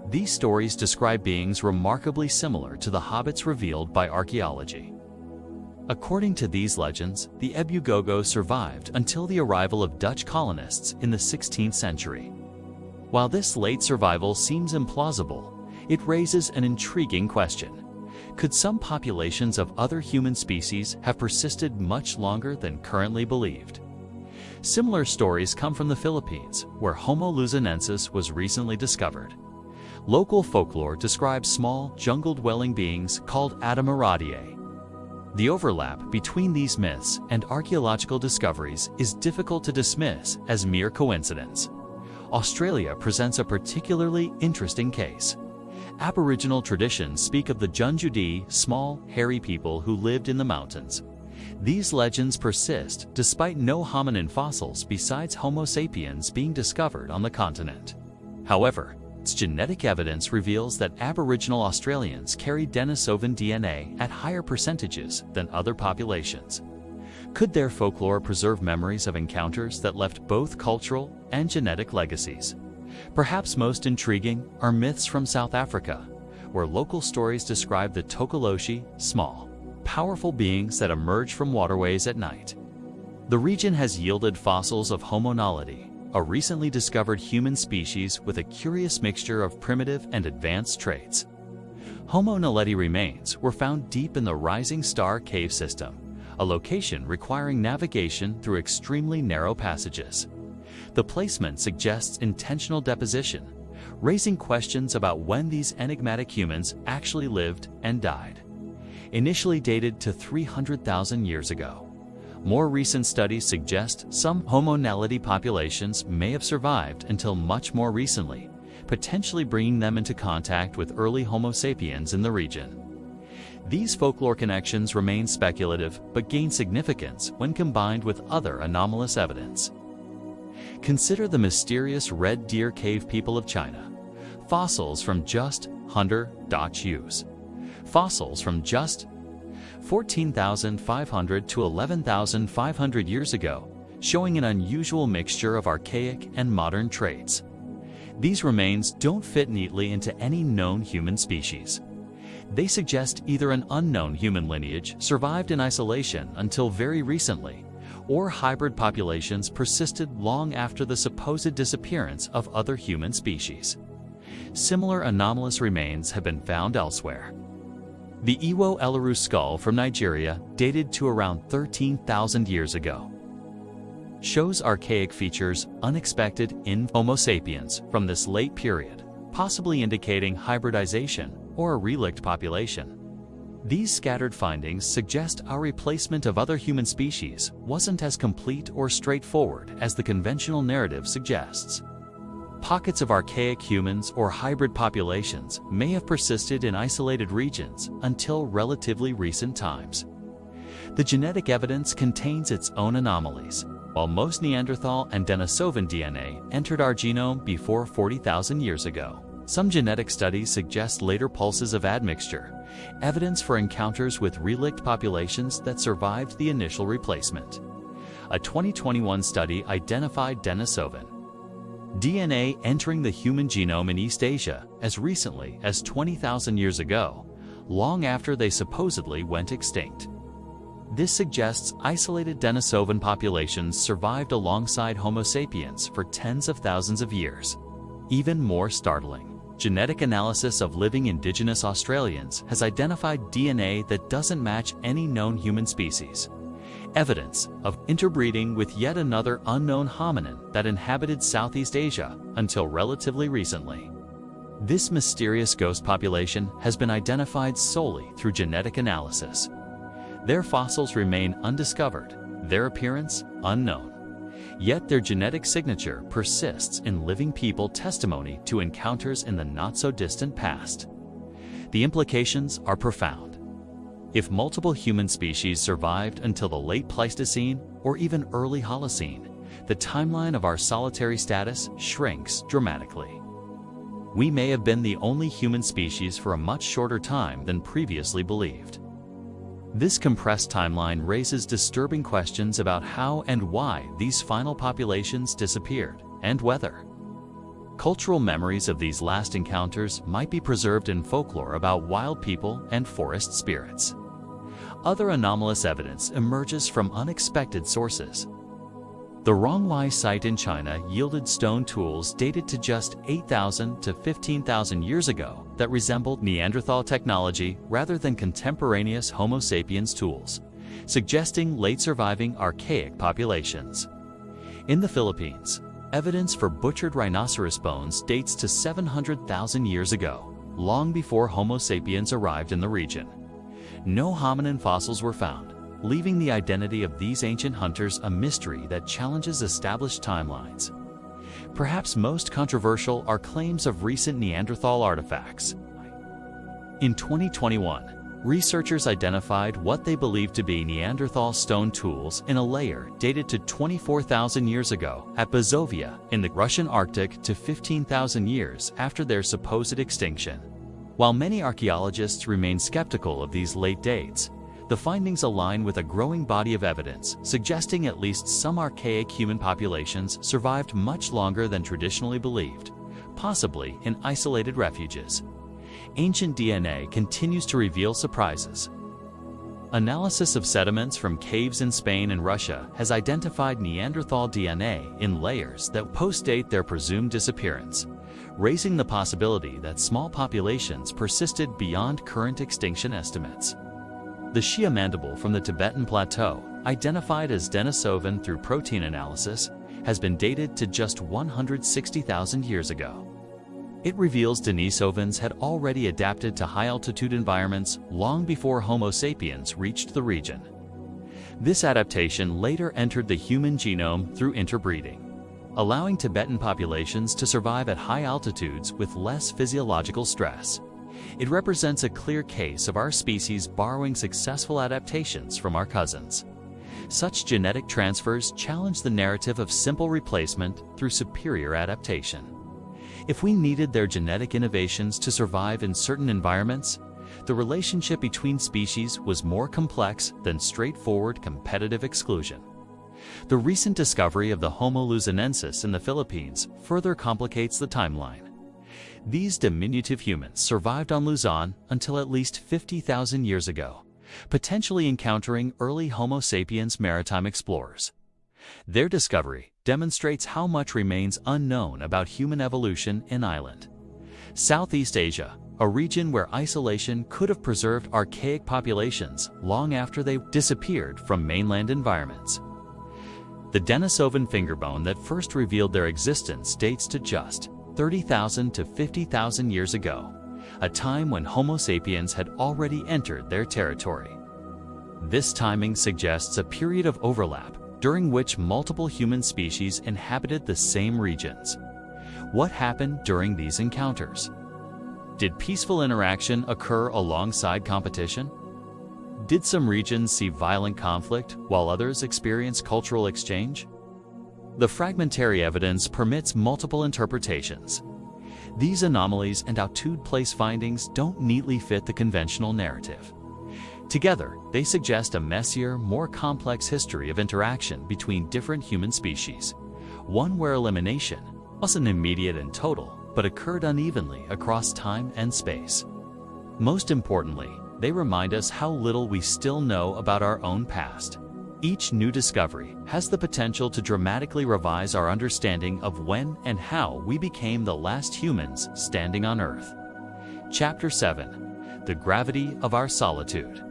These stories describe beings remarkably similar to the hobbits revealed by archaeology. According to these legends, the Ibu Gogo survived until the arrival of Dutch colonists in the 16th century. While this late survival seems implausible, it raises an intriguing question. Could some populations of other human species have persisted much longer than currently believed? Similar stories come from the Philippines, where Homo luzonensis was recently discovered. Local folklore describes small, jungle-dwelling beings called Adamaradiae. The overlap between these myths and archaeological discoveries is difficult to dismiss as mere coincidence. Australia presents a particularly interesting case. Aboriginal traditions speak of the Junjudi, small, hairy people who lived in the mountains. These legends persist despite no hominin fossils besides Homo sapiens being discovered on the continent. However, its genetic evidence reveals that Aboriginal Australians carry Denisovan DNA at higher percentages than other populations. Could their folklore preserve memories of encounters that left both cultural and genetic legacies? Perhaps most intriguing are myths from South Africa, where local stories describe the Tokoloshi, small, powerful beings that emerge from waterways at night. The region has yielded fossils of Homo naledi, a recently discovered human species with a curious mixture of primitive and advanced traits. Homo naledi remains were found deep in the Rising Star cave system, a location requiring navigation through extremely narrow passages. The placement suggests intentional deposition, raising questions about when these enigmatic humans actually lived and died. Initially dated to 300,000 years ago, more recent studies suggest some Homo naledi populations may have survived until much more recently, potentially bringing them into contact with early Homo sapiens in the region. These folklore connections remain speculative but gain significance when combined with other anomalous evidence. Consider the mysterious Red Deer Cave people of China. Fossils from just Hunter.use. Fossils from just 14,500 to 11,500 years ago, showing an unusual mixture of archaic and modern traits. These remains don't fit neatly into any known human species. They suggest either an unknown human lineage survived in isolation until very recently, or hybrid populations persisted long after the supposed disappearance of other human species. Similar anomalous remains have been found elsewhere. The Iwo Eleru skull from Nigeria, dated to around 13,000 years ago, shows archaic features unexpected in Homo sapiens from this late period, possibly indicating hybridization or a relict population. These scattered findings suggest our replacement of other human species wasn't as complete or straightforward as the conventional narrative suggests. Pockets of archaic humans or hybrid populations may have persisted in isolated regions until relatively recent times. The genetic evidence contains its own anomalies. While most Neanderthal and Denisovan DNA entered our genome before 40,000 years ago, some genetic studies suggest later pulses of admixture, evidence for encounters with relict populations that survived the initial replacement. A 2021 study identified Denisovan DNA entering the human genome in East Asia as recently as 20,000 years ago, long after they supposedly went extinct. This suggests isolated Denisovan populations survived alongside Homo sapiens for tens of thousands of years. Even more startling, genetic analysis of living indigenous Australians has identified DNA that doesn't match any known human species, evidence of interbreeding with yet another unknown hominin that inhabited Southeast Asia until relatively recently. This mysterious ghost population has been identified solely through genetic analysis. Their fossils remain undiscovered, their appearance unknown. Yet their genetic signature persists in living people testimony to encounters in the not-so-distant past. The implications are profound. If multiple human species survived until the late Pleistocene or even early Holocene, the timeline of our solitary status shrinks dramatically. We may have been the only human species for a much shorter time than previously believed. This compressed timeline raises disturbing questions about how and why these final populations disappeared, and whether cultural memories of these last encounters might be preserved in folklore about wild people and forest spirits. Other anomalous evidence emerges from unexpected sources. The Rongwai site in China yielded stone tools dated to just 8,000 to 15,000 years ago that resembled Neanderthal technology rather than contemporaneous Homo sapiens tools, suggesting late surviving archaic populations. In the Philippines, evidence for butchered rhinoceros bones dates to 700,000 years ago, long before Homo sapiens arrived in the region. No hominin fossils were found, leaving the identity of these ancient hunters a mystery that challenges established timelines. Perhaps most controversial are claims of recent Neanderthal artifacts. In 2021, researchers identified what they believed to be Neanderthal stone tools in a layer dated to 24,000 years ago at Bazovia in the Russian Arctic to 15,000 years after their supposed extinction. While many archaeologists remain skeptical of these late dates, the findings align with a growing body of evidence suggesting at least some archaic human populations survived much longer than traditionally believed, possibly in isolated refuges. Ancient DNA continues to reveal surprises. Analysis of sediments from caves in Spain and Russia has identified Neanderthal DNA in layers that postdate their presumed disappearance, raising the possibility that small populations persisted beyond current extinction estimates. The Shia mandible from the Tibetan Plateau, identified as Denisovan through protein analysis, has been dated to just 160,000 years ago. It reveals Denisovans had already adapted to high-altitude environments long before Homo sapiens reached the region. This adaptation later entered the human genome through interbreeding, allowing Tibetan populations to survive at high altitudes with less physiological stress. It represents a clear case of our species borrowing successful adaptations from our cousins. Such genetic transfers challenge the narrative of simple replacement through superior adaptation. If we needed their genetic innovations to survive in certain environments, the relationship between species was more complex than straightforward competitive exclusion. The recent discovery of the Homo luzonensis in the Philippines further complicates the timeline. These diminutive humans survived on Luzon until at least 50,000 years ago, potentially encountering early Homo sapiens maritime explorers. Their discovery demonstrates how much remains unknown about human evolution in island Southeast Asia, a region where isolation could have preserved archaic populations long after they disappeared from mainland environments. The Denisovan fingerbone that first revealed their existence dates to just 30,000 to 50,000 years ago, a time when Homo sapiens had already entered their territory. This timing suggests a period of overlap during which multiple human species inhabited the same regions. What happened during these encounters? Did peaceful interaction occur alongside competition? Did some regions see violent conflict while others experienced cultural exchange? The fragmentary evidence permits multiple interpretations. These anomalies and out-of-place findings don't neatly fit the conventional narrative. Together, they suggest a messier, more complex history of interaction between different human species, one where elimination, wasn't immediate and total, but occurred unevenly across time and space. Most importantly, they remind us how little we still know about our own past. Each new discovery has the potential to dramatically revise our understanding of when and how we became the last humans standing on Earth. Chapter 7: The Gravity of Our Solitude.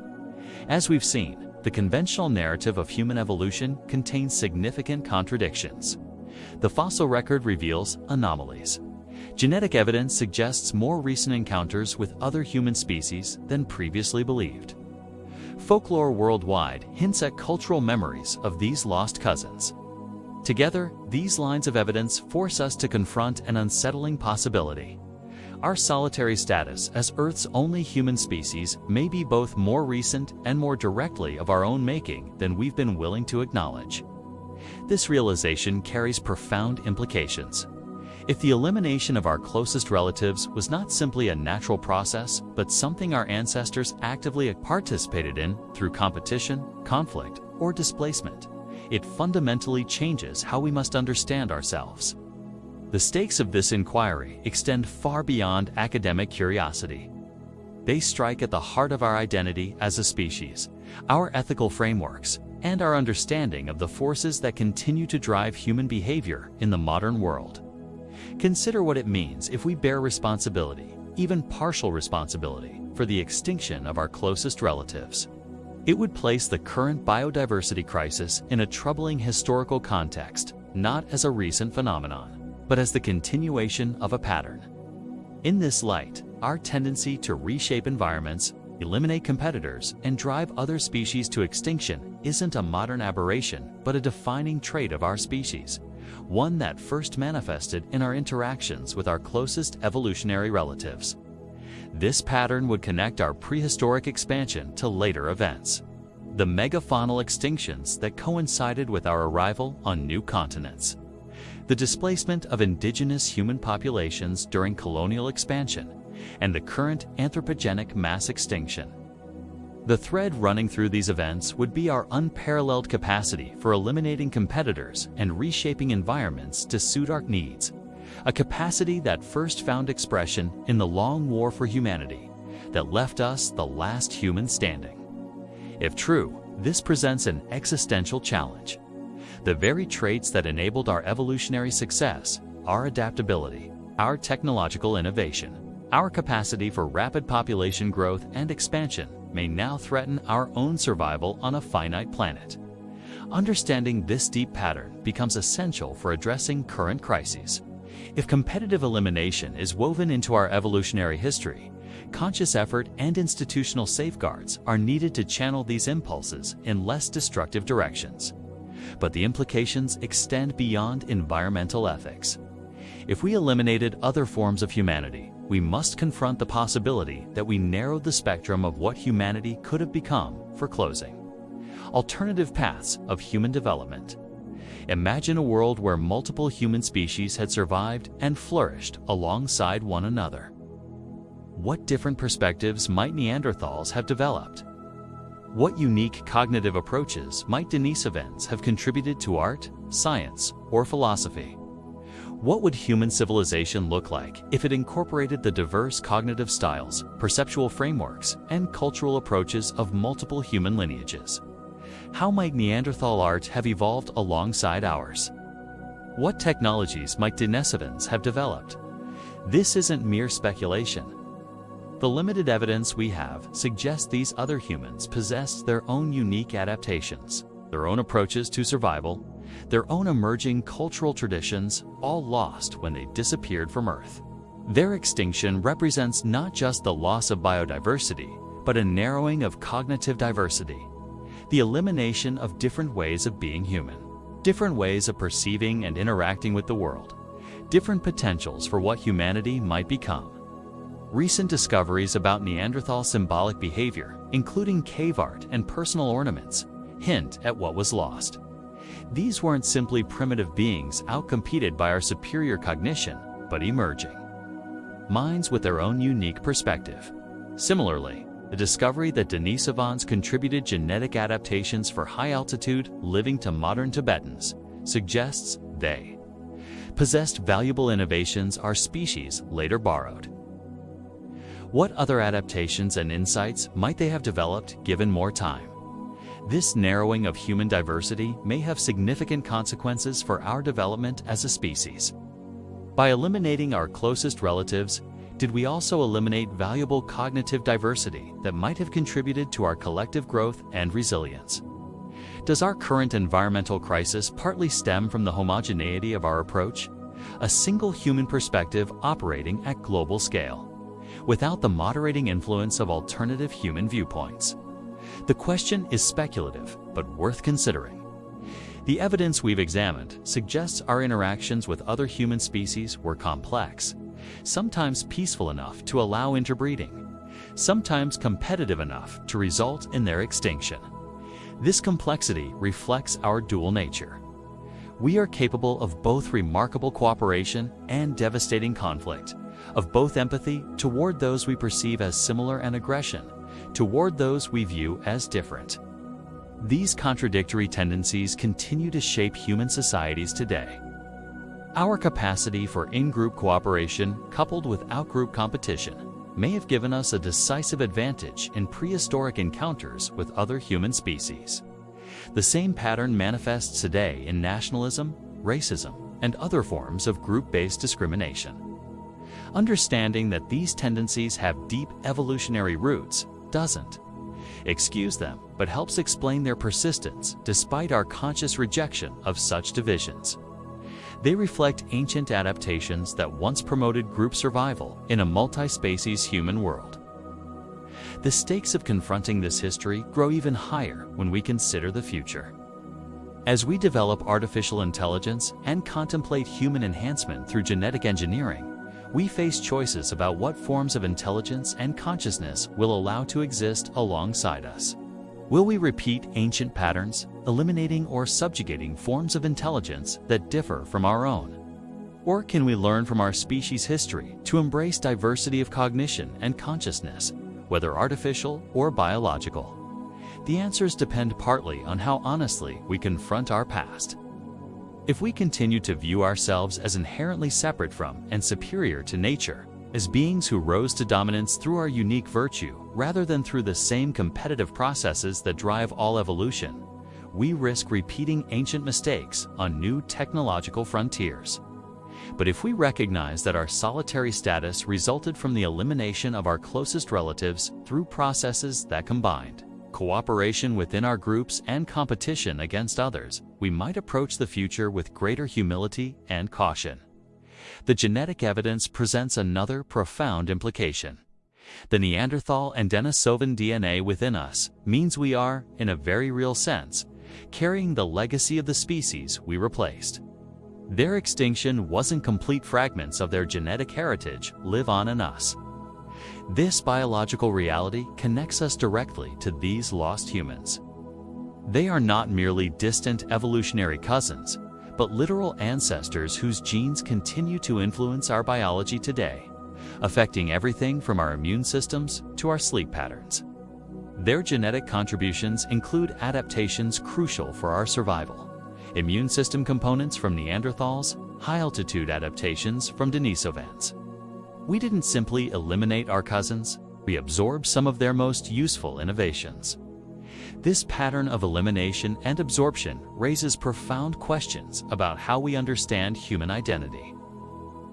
As we've seen, the conventional narrative of human evolution contains significant contradictions. The fossil record reveals anomalies. Genetic evidence suggests more recent encounters with other human species than previously believed. Folklore worldwide hints at cultural memories of these lost cousins. Together, these lines of evidence force us to confront an unsettling possibility. Our solitary status as Earth's only human species may be both more recent and more directly of our own making than we've been willing to acknowledge. This realization carries profound implications. If the elimination of our closest relatives was not simply a natural process, but something our ancestors actively participated in through competition, conflict, or displacement, it fundamentally changes how we must understand ourselves. The stakes of this inquiry extend far beyond academic curiosity. They strike at the heart of our identity as a species, our ethical frameworks, and our understanding of the forces that continue to drive human behavior in the modern world. Consider what it means if we bear responsibility, even partial responsibility, for the extinction of our closest relatives. It would place the current biodiversity crisis in a troubling historical context, not as a recent phenomenon, but as the continuation of a pattern. In this light, our tendency to reshape environments, eliminate competitors, and drive other species to extinction isn't a modern aberration, but a defining trait of our species, one that first manifested in our interactions with our closest evolutionary relatives. This pattern would connect our prehistoric expansion to later events, the megafaunal extinctions that coincided with our arrival on new continents, the displacement of indigenous human populations during colonial expansion, and the current anthropogenic mass extinction. The thread running through these events would be our unparalleled capacity for eliminating competitors and reshaping environments to suit our needs, a capacity that first found expression in the long war for humanity that left us the last human standing. If true, this presents an existential challenge. The very traits that enabled our evolutionary success, our adaptability, our technological innovation, our capacity for rapid population growth and expansion, may now threaten our own survival on a finite planet. Understanding this deep pattern becomes essential for addressing current crises. If competitive elimination is woven into our evolutionary history, conscious effort and institutional safeguards are needed to channel these impulses in less destructive directions. But the implications extend beyond environmental ethics. If we eliminated other forms of humanity, we must confront the possibility that we narrowed the spectrum of what humanity could have become. For closing, alternative paths of human development. Imagine a world where multiple human species had survived and flourished alongside one another. What different perspectives might Neanderthals have developed? What unique cognitive approaches might Denisovans have contributed to art, science, or philosophy? What would human civilization look like if it incorporated the diverse cognitive styles, perceptual frameworks, and cultural approaches of multiple human lineages? How might Neanderthal art have evolved alongside ours? What technologies might Denisovans have developed? This isn't mere speculation. The limited evidence we have suggests these other humans possessed their own unique adaptations, their own approaches to survival, their own emerging cultural traditions, all lost when they disappeared from Earth. Their extinction represents not just the loss of biodiversity, but a narrowing of cognitive diversity, the elimination of different ways of being human, different ways of perceiving and interacting with the world, different potentials for what humanity might become. Recent discoveries about Neanderthal symbolic behavior, including cave art and personal ornaments, hint at what was lost. These weren't simply primitive beings outcompeted by our superior cognition, but emerging minds with their own unique perspective. Similarly, the discovery that Denisovans contributed genetic adaptations for high-altitude living to modern Tibetans suggests they possessed valuable innovations our species later borrowed. What other adaptations and insights might they have developed given more time? This narrowing of human diversity may have significant consequences for our development as a species. By eliminating our closest relatives, did we also eliminate valuable cognitive diversity that might have contributed to our collective growth and resilience? Does our current environmental crisis partly stem from the homogeneity of our approach? A single human perspective operating at global scale, without the moderating influence of alternative human viewpoints. The question is speculative, but worth considering. The evidence we've examined suggests our interactions with other human species were complex, sometimes peaceful enough to allow interbreeding, sometimes competitive enough to result in their extinction. This complexity reflects our dual nature. We are capable of both remarkable cooperation and devastating conflict, of both empathy toward those we perceive as similar and aggression toward those we view as different. These contradictory tendencies continue to shape human societies today. Our capacity for in-group cooperation coupled with out-group competition may have given us a decisive advantage in prehistoric encounters with other human species. The same pattern manifests today in nationalism, racism, and other forms of group-based discrimination. Understanding that these tendencies have deep evolutionary roots doesn't excuse them, but helps explain their persistence despite our conscious rejection of such divisions. They reflect ancient adaptations that once promoted group survival in a multi-species human world. The stakes of confronting this history grow even higher when we consider the future. As we develop artificial intelligence and contemplate human enhancement through genetic engineering, we face choices about what forms of intelligence and consciousness will allow to exist alongside us. Will we repeat ancient patterns, eliminating or subjugating forms of intelligence that differ from our own? Or can we learn from our species' history to embrace diversity of cognition and consciousness, whether artificial or biological? The answers depend partly on how honestly we confront our past. If we continue to view ourselves as inherently separate from and superior to nature, as beings who rose to dominance through our unique virtue rather than through the same competitive processes that drive all evolution, we risk repeating ancient mistakes on new technological frontiers. But if we recognize that our solitary status resulted from the elimination of our closest relatives through processes that combined cooperation within our groups and competition against others, we might approach the future with greater humility and caution. The genetic evidence presents another profound implication. The Neanderthal and Denisovan DNA within us means we are, in a very real sense, carrying the legacy of the species we replaced. Their extinction wasn't complete fragments of their genetic heritage live on in us. This biological reality connects us directly to these lost humans. They are not merely distant evolutionary cousins, but literal ancestors whose genes continue to influence our biology today, affecting everything from our immune systems to our sleep patterns. Their genetic contributions include adaptations crucial for our survival, immune system components from Neanderthals, high-altitude adaptations from Denisovans. We didn't simply eliminate our cousins, we absorbed some of their most useful innovations. This pattern of elimination and absorption raises profound questions about how we understand human identity.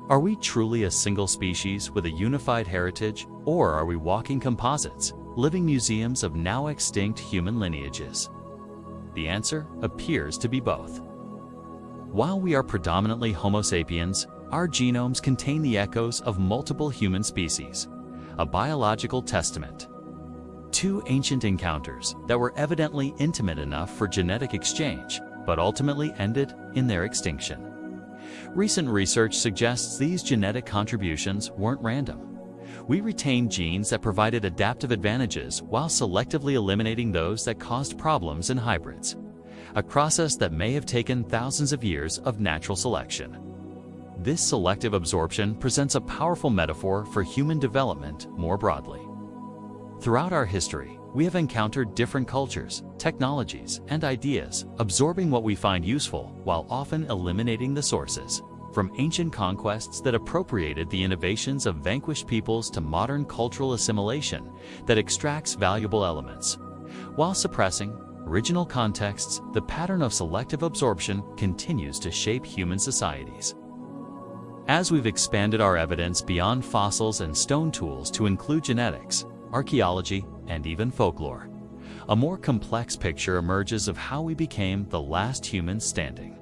Are we truly a single species with a unified heritage, or are we walking composites, living museums of now extinct human lineages? The answer appears to be both. While we are predominantly Homo sapiens, our genomes contain the echoes of multiple human species, a biological testament. Two ancient encounters that were evidently intimate enough for genetic exchange, but ultimately ended in their extinction. Recent research suggests these genetic contributions weren't random. We retained genes that provided adaptive advantages while selectively eliminating those that caused problems in hybrids, a process that may have taken thousands of years of natural selection. This selective absorption presents a powerful metaphor for human development more broadly. Throughout our history, we have encountered different cultures, technologies, and ideas, absorbing what we find useful while often eliminating the sources. from ancient conquests that appropriated the innovations of vanquished peoples to modern cultural assimilation that extracts valuable elements. While suppressing original contexts, the pattern of selective absorption continues to shape human societies. As we've expanded our evidence beyond fossils and stone tools to include genetics, archaeology, and even folklore, a more complex picture emerges of how we became the last humans standing.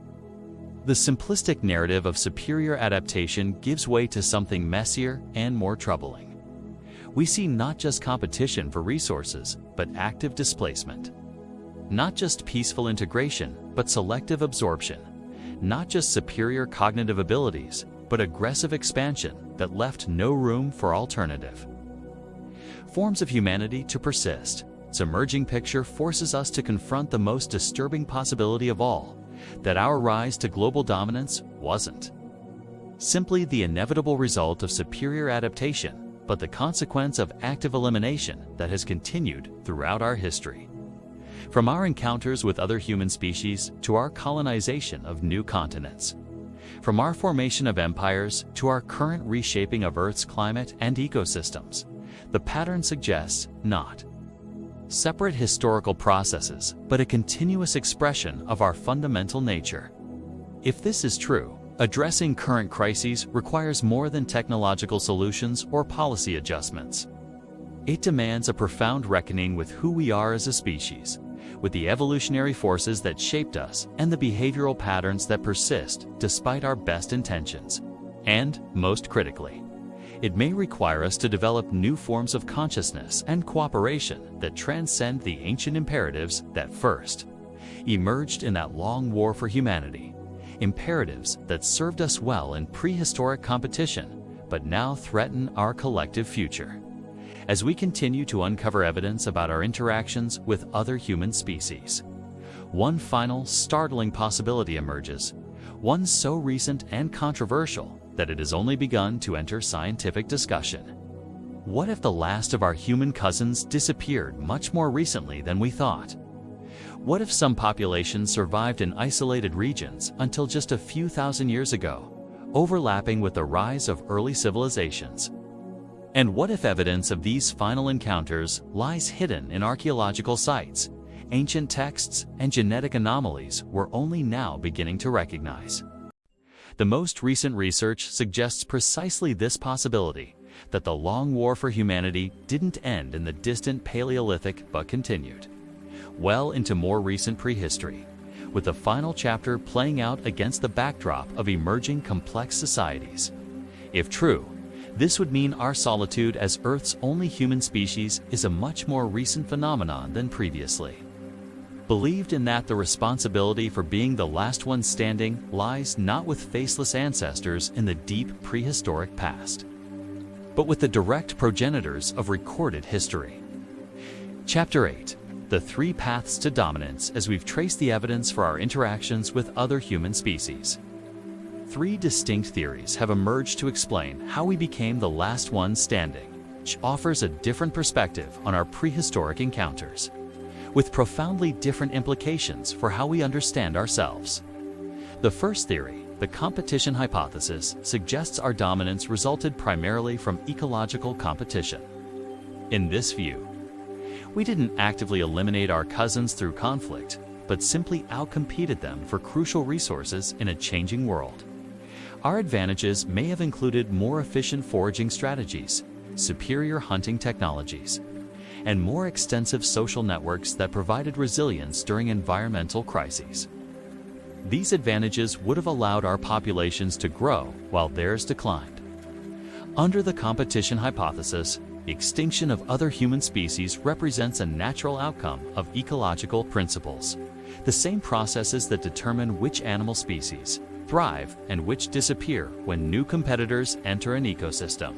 The simplistic narrative of superior adaptation gives way to something messier and more troubling. We see not just competition for resources, but active displacement. Not just peaceful integration, but selective absorption. Not just superior cognitive abilities, but aggressive expansion that left no room for alternative. Forms of humanity to persist. Its emerging picture forces us to confront the most disturbing possibility of all, that our rise to global dominance wasn't simply the inevitable result of superior adaptation, but the consequence of active elimination that has continued throughout our history. From our encounters with other human species to our colonization of new continents. From our formation of empires to our current reshaping of Earth's climate and ecosystems, the pattern suggests not separate historical processes, but a continuous expression of our fundamental nature. If this is true, addressing current crises requires more than technological solutions or policy adjustments. It demands a profound reckoning with who we are as a species, with the evolutionary forces that shaped us and the behavioral patterns that persist despite our best intentions. And, most critically, it may require us to develop new forms of consciousness and cooperation that transcend the ancient imperatives that first emerged in that long war for humanity, imperatives that served us well in prehistoric competition, but now threaten our collective future. As we continue to uncover evidence about our interactions with other human species, one final startling possibility emerges, one so recent and controversial that it has only begun to enter scientific discussion. What if the last of our human cousins disappeared much more recently than we thought? What if some populations survived in isolated regions until just a few thousand years ago, overlapping with the rise of early civilizations? And what if evidence of these final encounters lies hidden in archaeological sites, ancient texts, and genetic anomalies we're only now beginning to recognize? The most recent research suggests precisely this possibility, that the long war for humanity didn't end in the distant Paleolithic but continued well into more recent prehistory, with the final chapter playing out against the backdrop of emerging complex societies. If true, this would mean our solitude as Earth's only human species is a much more recent phenomenon than previously believed, in that the responsibility for being the last one standing lies not with faceless ancestors in the deep prehistoric past, but with the direct progenitors of recorded history. Chapter 8. The Three Paths to Dominance, as we've traced the evidence for our interactions with other human species. Three distinct theories have emerged to explain how we became the last one standing, which offers a different perspective on our prehistoric encounters, with profoundly different implications for how we understand ourselves. The first theory, the competition hypothesis, suggests our dominance resulted primarily from ecological competition. In this view, we didn't actively eliminate our cousins through conflict, but simply outcompeted them for crucial resources in a changing world. Our advantages may have included more efficient foraging strategies, superior hunting technologies, and more extensive social networks that provided resilience during environmental crises. These advantages would have allowed our populations to grow while theirs declined. Under the competition hypothesis, extinction of other human species represents a natural outcome of ecological principles, the same processes that determine which animal species thrive and which disappear when new competitors enter an ecosystem.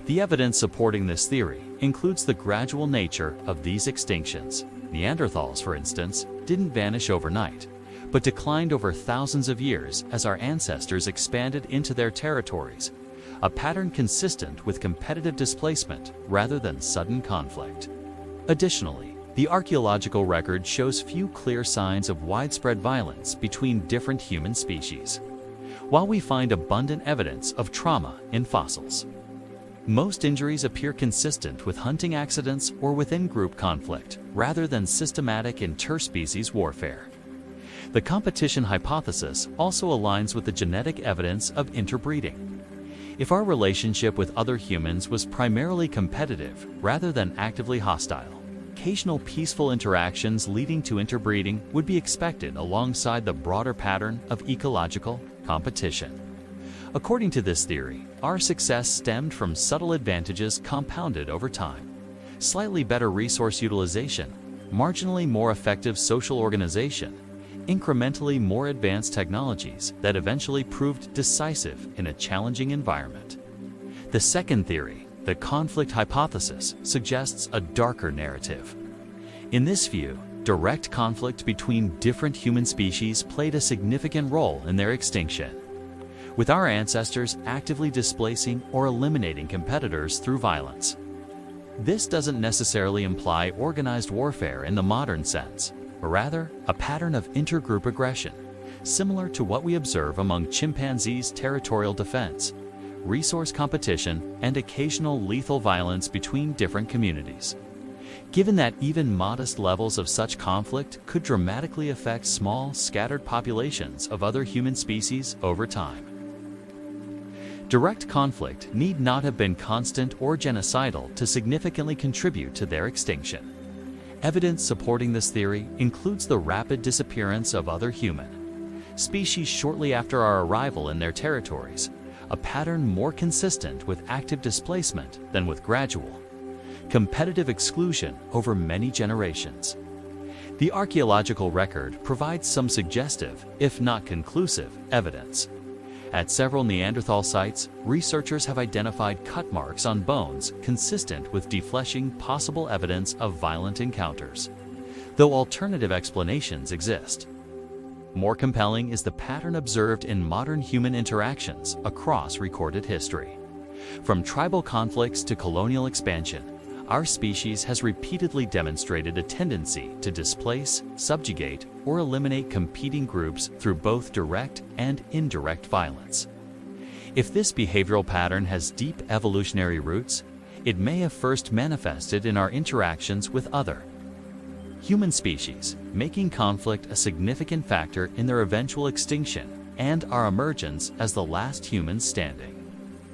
The evidence supporting this theory includes the gradual nature of these extinctions. Neanderthals, for instance, didn't vanish overnight, but declined over thousands of years as our ancestors expanded into their territories, a pattern consistent with competitive displacement rather than sudden conflict. Additionally, the archaeological record shows few clear signs of widespread violence between different human species. while we find abundant evidence of trauma in fossils. Most injuries appear consistent with hunting accidents or within group conflict, rather than systematic interspecies warfare. The competition hypothesis also aligns with the genetic evidence of interbreeding. If our relationship with other humans was primarily competitive rather than actively hostile, occasional peaceful interactions leading to interbreeding would be expected alongside the broader pattern of ecological competition. According to this theory, our success stemmed from subtle advantages compounded over time. Slightly better resource utilization, marginally more effective social organization, incrementally more advanced technologies that eventually proved decisive in a challenging environment. The second theory, the conflict hypothesis, suggests a darker narrative. In this view, direct conflict between different human species played a significant role in their extinction, with our ancestors actively displacing or eliminating competitors through violence. This doesn't necessarily imply organized warfare in the modern sense, but rather a pattern of intergroup aggression, similar to what we observe among chimpanzees' territorial defense, resource competition, and occasional lethal violence between different communities. Given that even modest levels of such conflict could dramatically affect small, scattered populations of other human species over time. Direct conflict need not have been constant or genocidal to significantly contribute to their extinction. Evidence supporting this theory includes the rapid disappearance of other human species shortly after our arrival in their territories, a pattern more consistent with active displacement than with gradual, competitive exclusion over many generations. The archaeological record provides some suggestive, if not conclusive, evidence. At several Neanderthal sites, researchers have identified cut marks on bones consistent with defleshing, possible evidence of violent encounters, though alternative explanations exist. More compelling is the pattern observed in modern human interactions across recorded history. From tribal conflicts to colonial expansion, our species has repeatedly demonstrated a tendency to displace, subjugate, or eliminate competing groups through both direct and indirect violence. If this behavioral pattern has deep evolutionary roots, it may have first manifested in our interactions with other human species, making conflict a significant factor in their eventual extinction and our emergence as the last humans standing.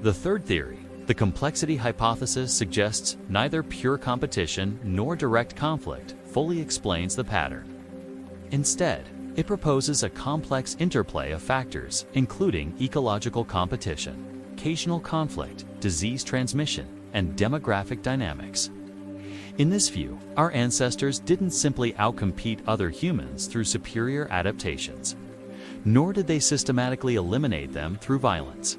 The third theory, the complexity hypothesis, suggests neither pure competition nor direct conflict fully explains the pattern. Instead, it proposes a complex interplay of factors, including ecological competition, occasional conflict, disease transmission, and demographic dynamics. In this view, our ancestors didn't simply outcompete other humans through superior adaptations, nor did they systematically eliminate them through violence.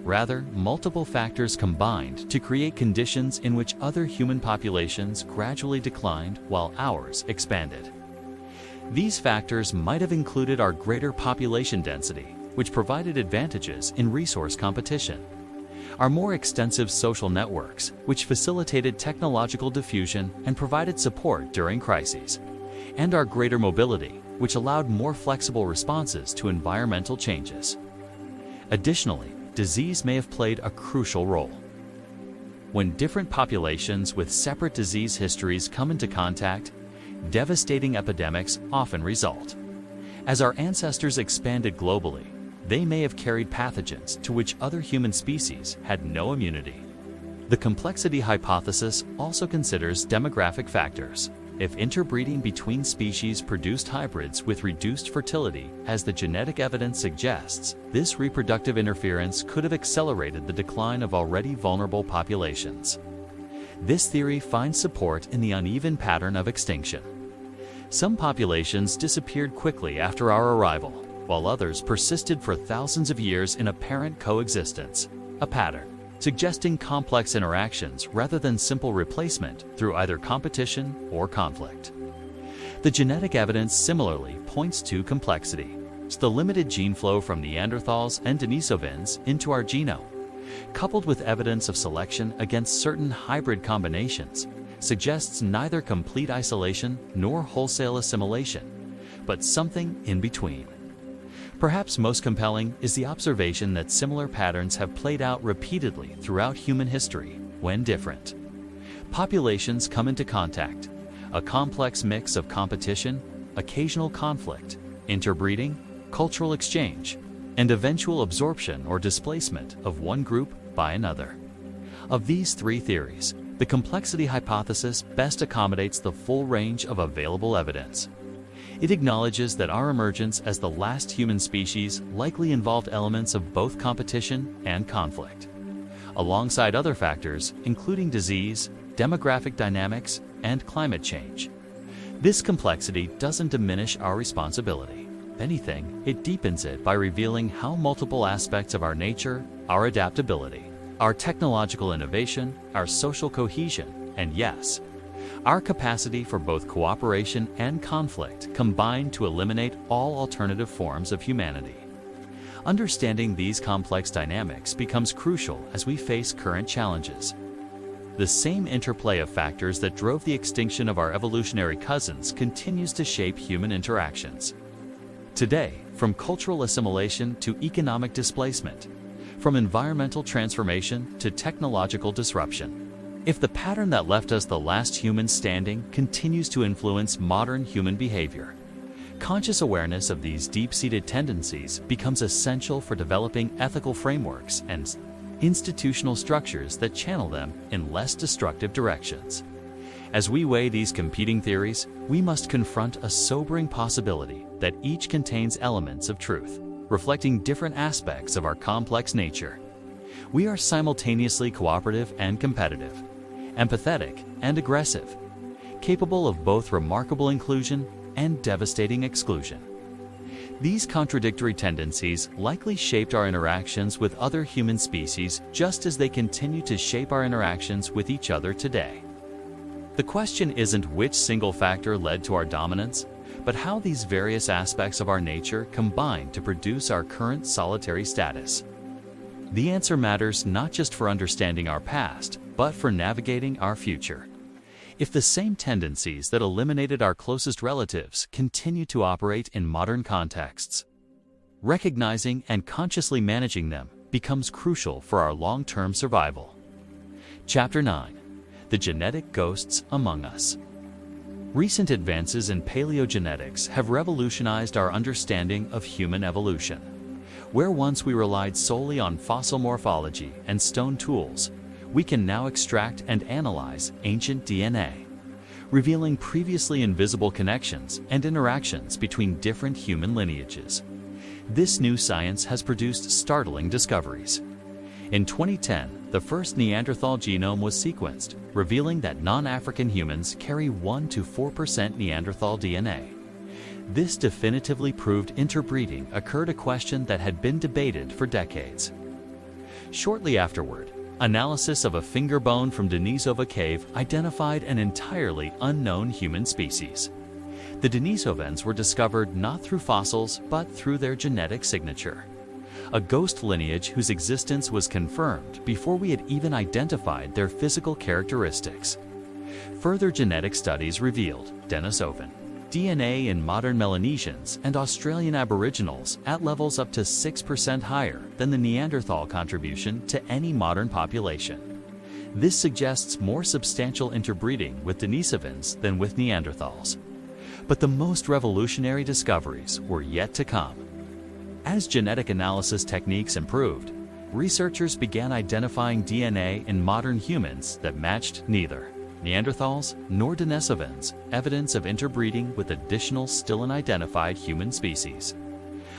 Rather, multiple factors combined to create conditions in which other human populations gradually declined while ours expanded. These factors might have included our greater population density, which provided advantages in resource competition, our more extensive social networks, which facilitated technological diffusion and provided support during crises, and our greater mobility, which allowed more flexible responses to environmental changes. Additionally, disease may have played a crucial role. When different populations with separate disease histories come into contact, devastating epidemics often result. As our ancestors expanded globally, they may have carried pathogens to which other human species had no immunity. The complexity hypothesis also considers demographic factors. If interbreeding between species produced hybrids with reduced fertility, as the genetic evidence suggests, this reproductive interference could have accelerated the decline of already vulnerable populations. This theory finds support in the uneven pattern of extinction. Some populations disappeared quickly after our arrival, while others persisted for thousands of years in apparent coexistence, a pattern suggesting complex interactions rather than simple replacement through either competition or conflict. The genetic evidence similarly points to complexity. The limited gene flow from Neanderthals and Denisovans into our genome, coupled with evidence of selection against certain hybrid combinations, suggests neither complete isolation nor wholesale assimilation, but something in between. Perhaps most compelling is the observation that similar patterns have played out repeatedly throughout human history when different. Populations come into contact, a complex mix of competition, occasional conflict, interbreeding, cultural exchange, and eventual absorption or displacement of one group by another. Of these three theories, the complexity hypothesis best accommodates the full range of available evidence. It acknowledges that our emergence as the last human species likely involved elements of both competition and conflict, alongside other factors including disease, demographic dynamics, and climate change. This complexity doesn't diminish our responsibility. If anything, it deepens it by revealing how multiple aspects of our nature, our adaptability, our technological innovation, our social cohesion, and yes, our capacity for both cooperation and conflict combine to eliminate all alternative forms of humanity. Understanding these complex dynamics becomes crucial as we face current challenges. The same interplay of factors that drove the extinction of our evolutionary cousins continues to shape human interactions. Today, from cultural assimilation to economic displacement, from environmental transformation to technological disruption, if the pattern that left us the last human standing continues to influence modern human behavior, conscious awareness of these deep-seated tendencies becomes essential for developing ethical frameworks and institutional structures that channel them in less destructive directions. As we weigh these competing theories, we must confront a sobering possibility that each contains elements of truth, reflecting different aspects of our complex nature. We are simultaneously cooperative and competitive, empathetic and aggressive, capable of both remarkable inclusion and devastating exclusion. These contradictory tendencies likely shaped our interactions with other human species just as they continue to shape our interactions with each other today. The question isn't which single factor led to our dominance, but how these various aspects of our nature combine to produce our current solitary status. The answer matters not just for understanding our past, but for navigating our future. If the same tendencies that eliminated our closest relatives continue to operate in modern contexts, recognizing and consciously managing them becomes crucial for our long-term survival. Chapter 9. The Genetic Ghosts Among Us. Recent advances in paleogenetics have revolutionized our understanding of human evolution. Where once we relied solely on fossil morphology and stone tools, we can now extract and analyze ancient DNA, revealing previously invisible connections and interactions between different human lineages. This new science has produced startling discoveries. In 2010, the first Neanderthal genome was sequenced, revealing that non-African humans carry 1 to 4% Neanderthal DNA. This definitively proved interbreeding occurred, a question that had been debated for decades. Shortly afterward, analysis of a finger bone from Denisova cave identified an entirely unknown human species. The Denisovans were discovered not through fossils, but through their genetic signature. A ghost lineage whose existence was confirmed before we had even identified their physical characteristics. Further genetic studies revealed Denisovan DNA in modern Melanesians and Australian Aboriginals at levels up to 6% higher than the Neanderthal contribution to any modern population. This suggests more substantial interbreeding with Denisovans than with Neanderthals. But the most revolutionary discoveries were yet to come. As genetic analysis techniques improved, researchers began identifying DNA in modern humans that matched neither Neanderthals nor Denisovans, evidence of interbreeding with additional still unidentified human species.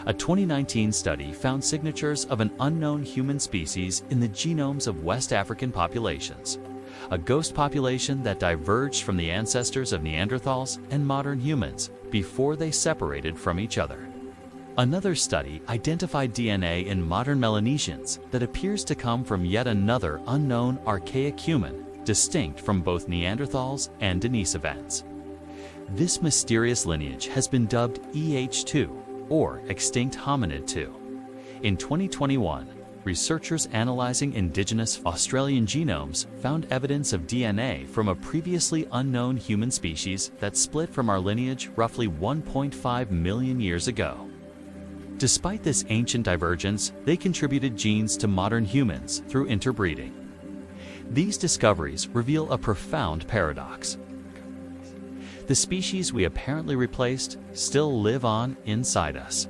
A 2019 study found signatures of an unknown human species in the genomes of West African populations, a ghost population that diverged from the ancestors of Neanderthals and modern humans before they separated from each other. Another study identified DNA in modern Melanesians that appears to come from yet another unknown archaic human, distinct from both Neanderthals and Denisovans. This mysterious lineage has been dubbed EH2, or Extinct Hominid 2. In 2021, researchers analyzing indigenous Australian genomes found evidence of DNA from a previously unknown human species that split from our lineage roughly 1.5 million years ago. Despite this ancient divergence, they contributed genes to modern humans through interbreeding. These discoveries reveal a profound paradox. The species we apparently replaced still live on inside us.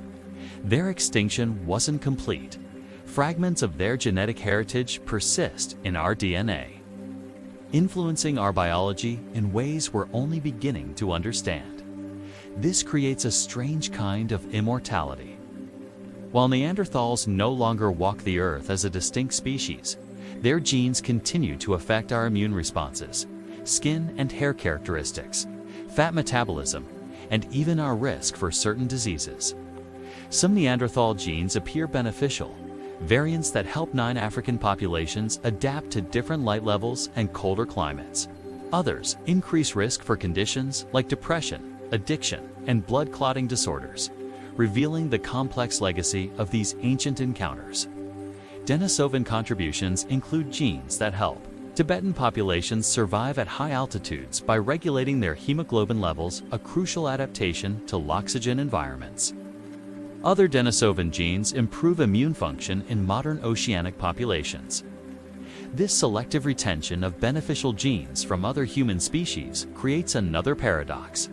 Their extinction wasn't complete. Fragments of their genetic heritage persist in our DNA, influencing our biology in ways we're only beginning to understand. This creates a strange kind of immortality. While Neanderthals no longer walk the earth as a distinct species, their genes continue to affect our immune responses, skin and hair characteristics, fat metabolism, and even our risk for certain diseases. Some Neanderthal genes appear beneficial, variants that help 9 African populations adapt to different light levels and colder climates. Others increase risk for conditions like depression, addiction, and blood clotting disorders, revealing the complex legacy of these ancient encounters. Denisovan contributions include genes that help Tibetan populations survive at high altitudes by regulating their hemoglobin levels, a crucial adaptation to loxygen environments. Other Denisovan genes improve immune function in modern oceanic populations. This selective retention of beneficial genes from other human species creates another paradox.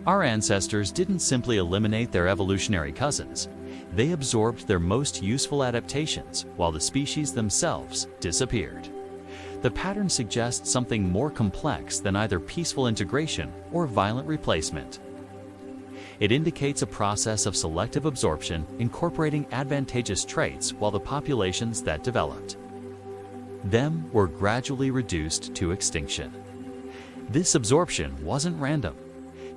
Our ancestors didn't simply eliminate their evolutionary cousins. They absorbed their most useful adaptations while the species themselves disappeared. The pattern suggests something more complex than either peaceful integration or violent replacement. It indicates a process of selective absorption incorporating advantageous traits while the populations that developed them were gradually reduced to extinction. This absorption wasn't random.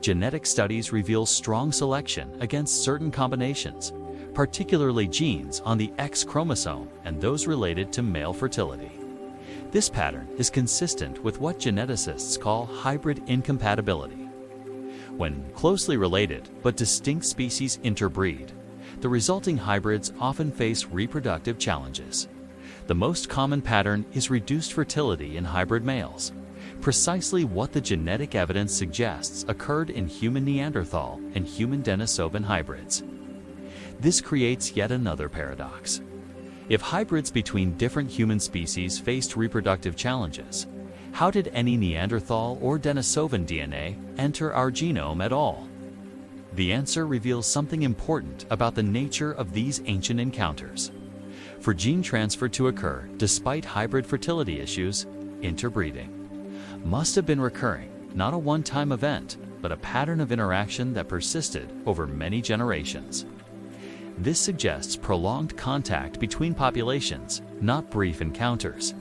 Genetic studies reveal strong selection against certain combinations, particularly genes on the X chromosome and those related to male fertility. This pattern is consistent with what geneticists call hybrid incompatibility. When closely related but distinct species interbreed, the resulting hybrids often face reproductive challenges. The most common pattern is reduced fertility in hybrid males, precisely what the genetic evidence suggests occurred in human Neanderthal and human Denisovan hybrids. This creates yet another paradox. If hybrids between different human species faced reproductive challenges, how did any Neanderthal or Denisovan DNA enter our genome at all? The answer reveals something important about the nature of these ancient encounters. For gene transfer to occur despite hybrid fertility issues, interbreeding must have been recurring, not a one-time event, but a pattern of interaction that persisted over many generations. This suggests prolonged contact between populations, not brief encounters.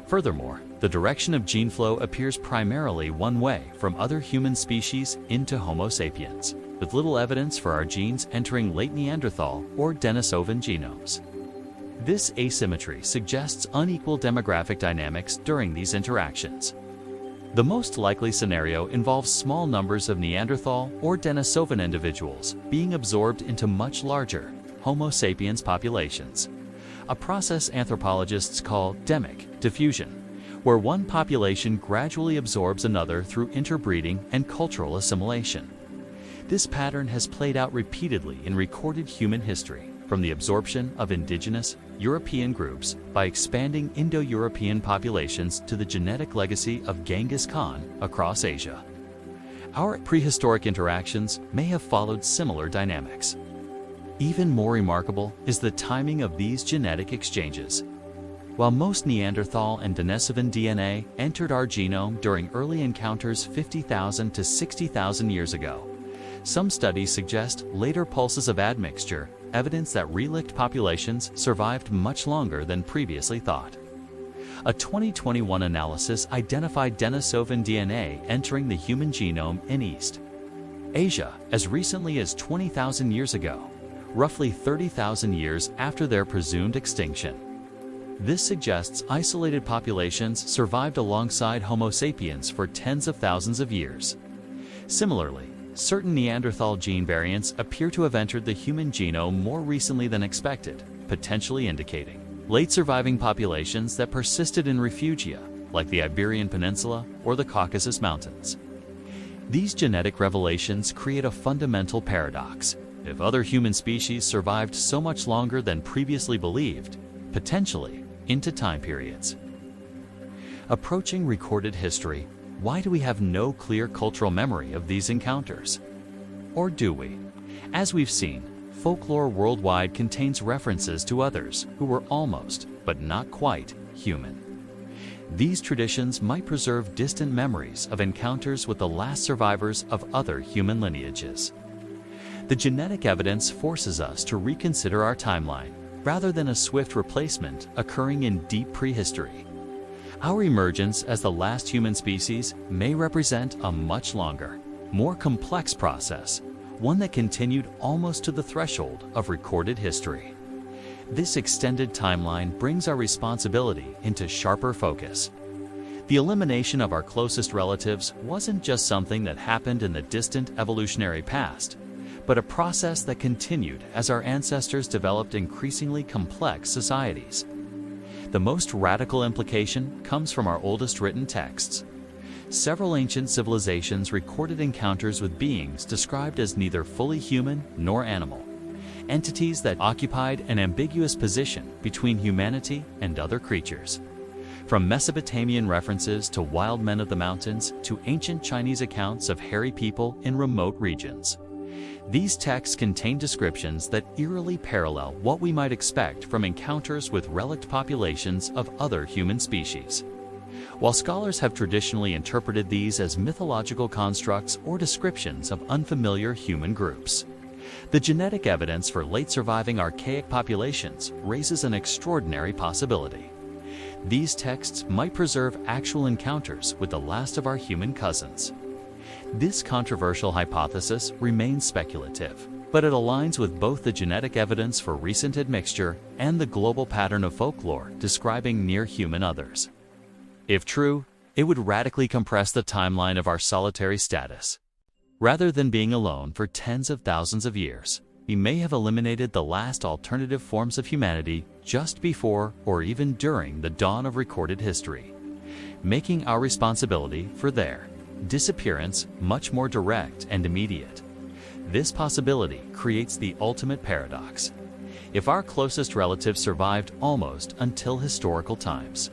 Furthermore, the direction of gene flow appears primarily one way from other human species into Homo sapiens, with little evidence for our genes entering late Neanderthal or Denisovan genomes. This asymmetry suggests unequal demographic dynamics during these interactions. The most likely scenario involves small numbers of Neanderthal or Denisovan individuals being absorbed into much larger Homo sapiens populations, a process anthropologists call demic diffusion, where one population gradually absorbs another through interbreeding and cultural assimilation. This pattern has played out repeatedly in recorded human history, from the absorption of indigenous European groups by expanding Indo-European populations to the genetic legacy of Genghis Khan across Asia. Our prehistoric interactions may have followed similar dynamics. Even more remarkable is the timing of these genetic exchanges. While most Neanderthal and Denisovan DNA entered our genome during early encounters 50,000 to 60,000 years ago, some studies suggest later pulses of admixture, evidence that relict populations survived much longer than previously thought. A 2021 analysis identified Denisovan DNA entering the human genome in East Asia as recently as 20,000 years ago, roughly 30,000 years after their presumed extinction. This suggests isolated populations survived alongside Homo sapiens for tens of thousands of years. Similarly, certain Neanderthal gene variants appear to have entered the human genome more recently than expected, potentially indicating late surviving populations that persisted in refugia, like the Iberian Peninsula or the Caucasus Mountains. These genetic revelations create a fundamental paradox. if other human species survived so much longer than previously believed, potentially into time periods. Approaching recorded history, why do we have no clear cultural memory of these encounters? Or do we? As we've seen, folklore worldwide contains references to others who were almost, but not quite, human. These traditions might preserve distant memories of encounters with the last survivors of other human lineages. The genetic evidence forces us to reconsider our timeline, rather than a swift replacement occurring in deep prehistory. Our emergence as the last human species may represent a much longer, more complex process, one that continued almost to the threshold of recorded history. This extended timeline brings our responsibility into sharper focus. The elimination of our closest relatives wasn't just something that happened in the distant evolutionary past, but a process that continued as our ancestors developed increasingly complex societies. The most radical implication comes from our oldest written texts. Several ancient civilizations recorded encounters with beings described as neither fully human nor animal, entities that occupied an ambiguous position between humanity and other creatures. From Mesopotamian references to wild men of the mountains to ancient Chinese accounts of hairy people in remote regions. These texts contain descriptions that eerily parallel what we might expect from encounters with relict populations of other human species. While scholars have traditionally interpreted these as mythological constructs or descriptions of unfamiliar human groups, the genetic evidence for late surviving archaic populations raises an extraordinary possibility. These texts might preserve actual encounters with the last of our human cousins. This controversial hypothesis remains speculative, but it aligns with both the genetic evidence for recent admixture and the global pattern of folklore describing near-human others. If true, it would radically compress the timeline of our solitary status. Rather than being alone for tens of thousands of years, we may have eliminated the last alternative forms of humanity just before or even during the dawn of recorded history, making our responsibility for their disappearance much more direct and immediate. This possibility creates the ultimate paradox. If our closest relatives survived almost until historical times,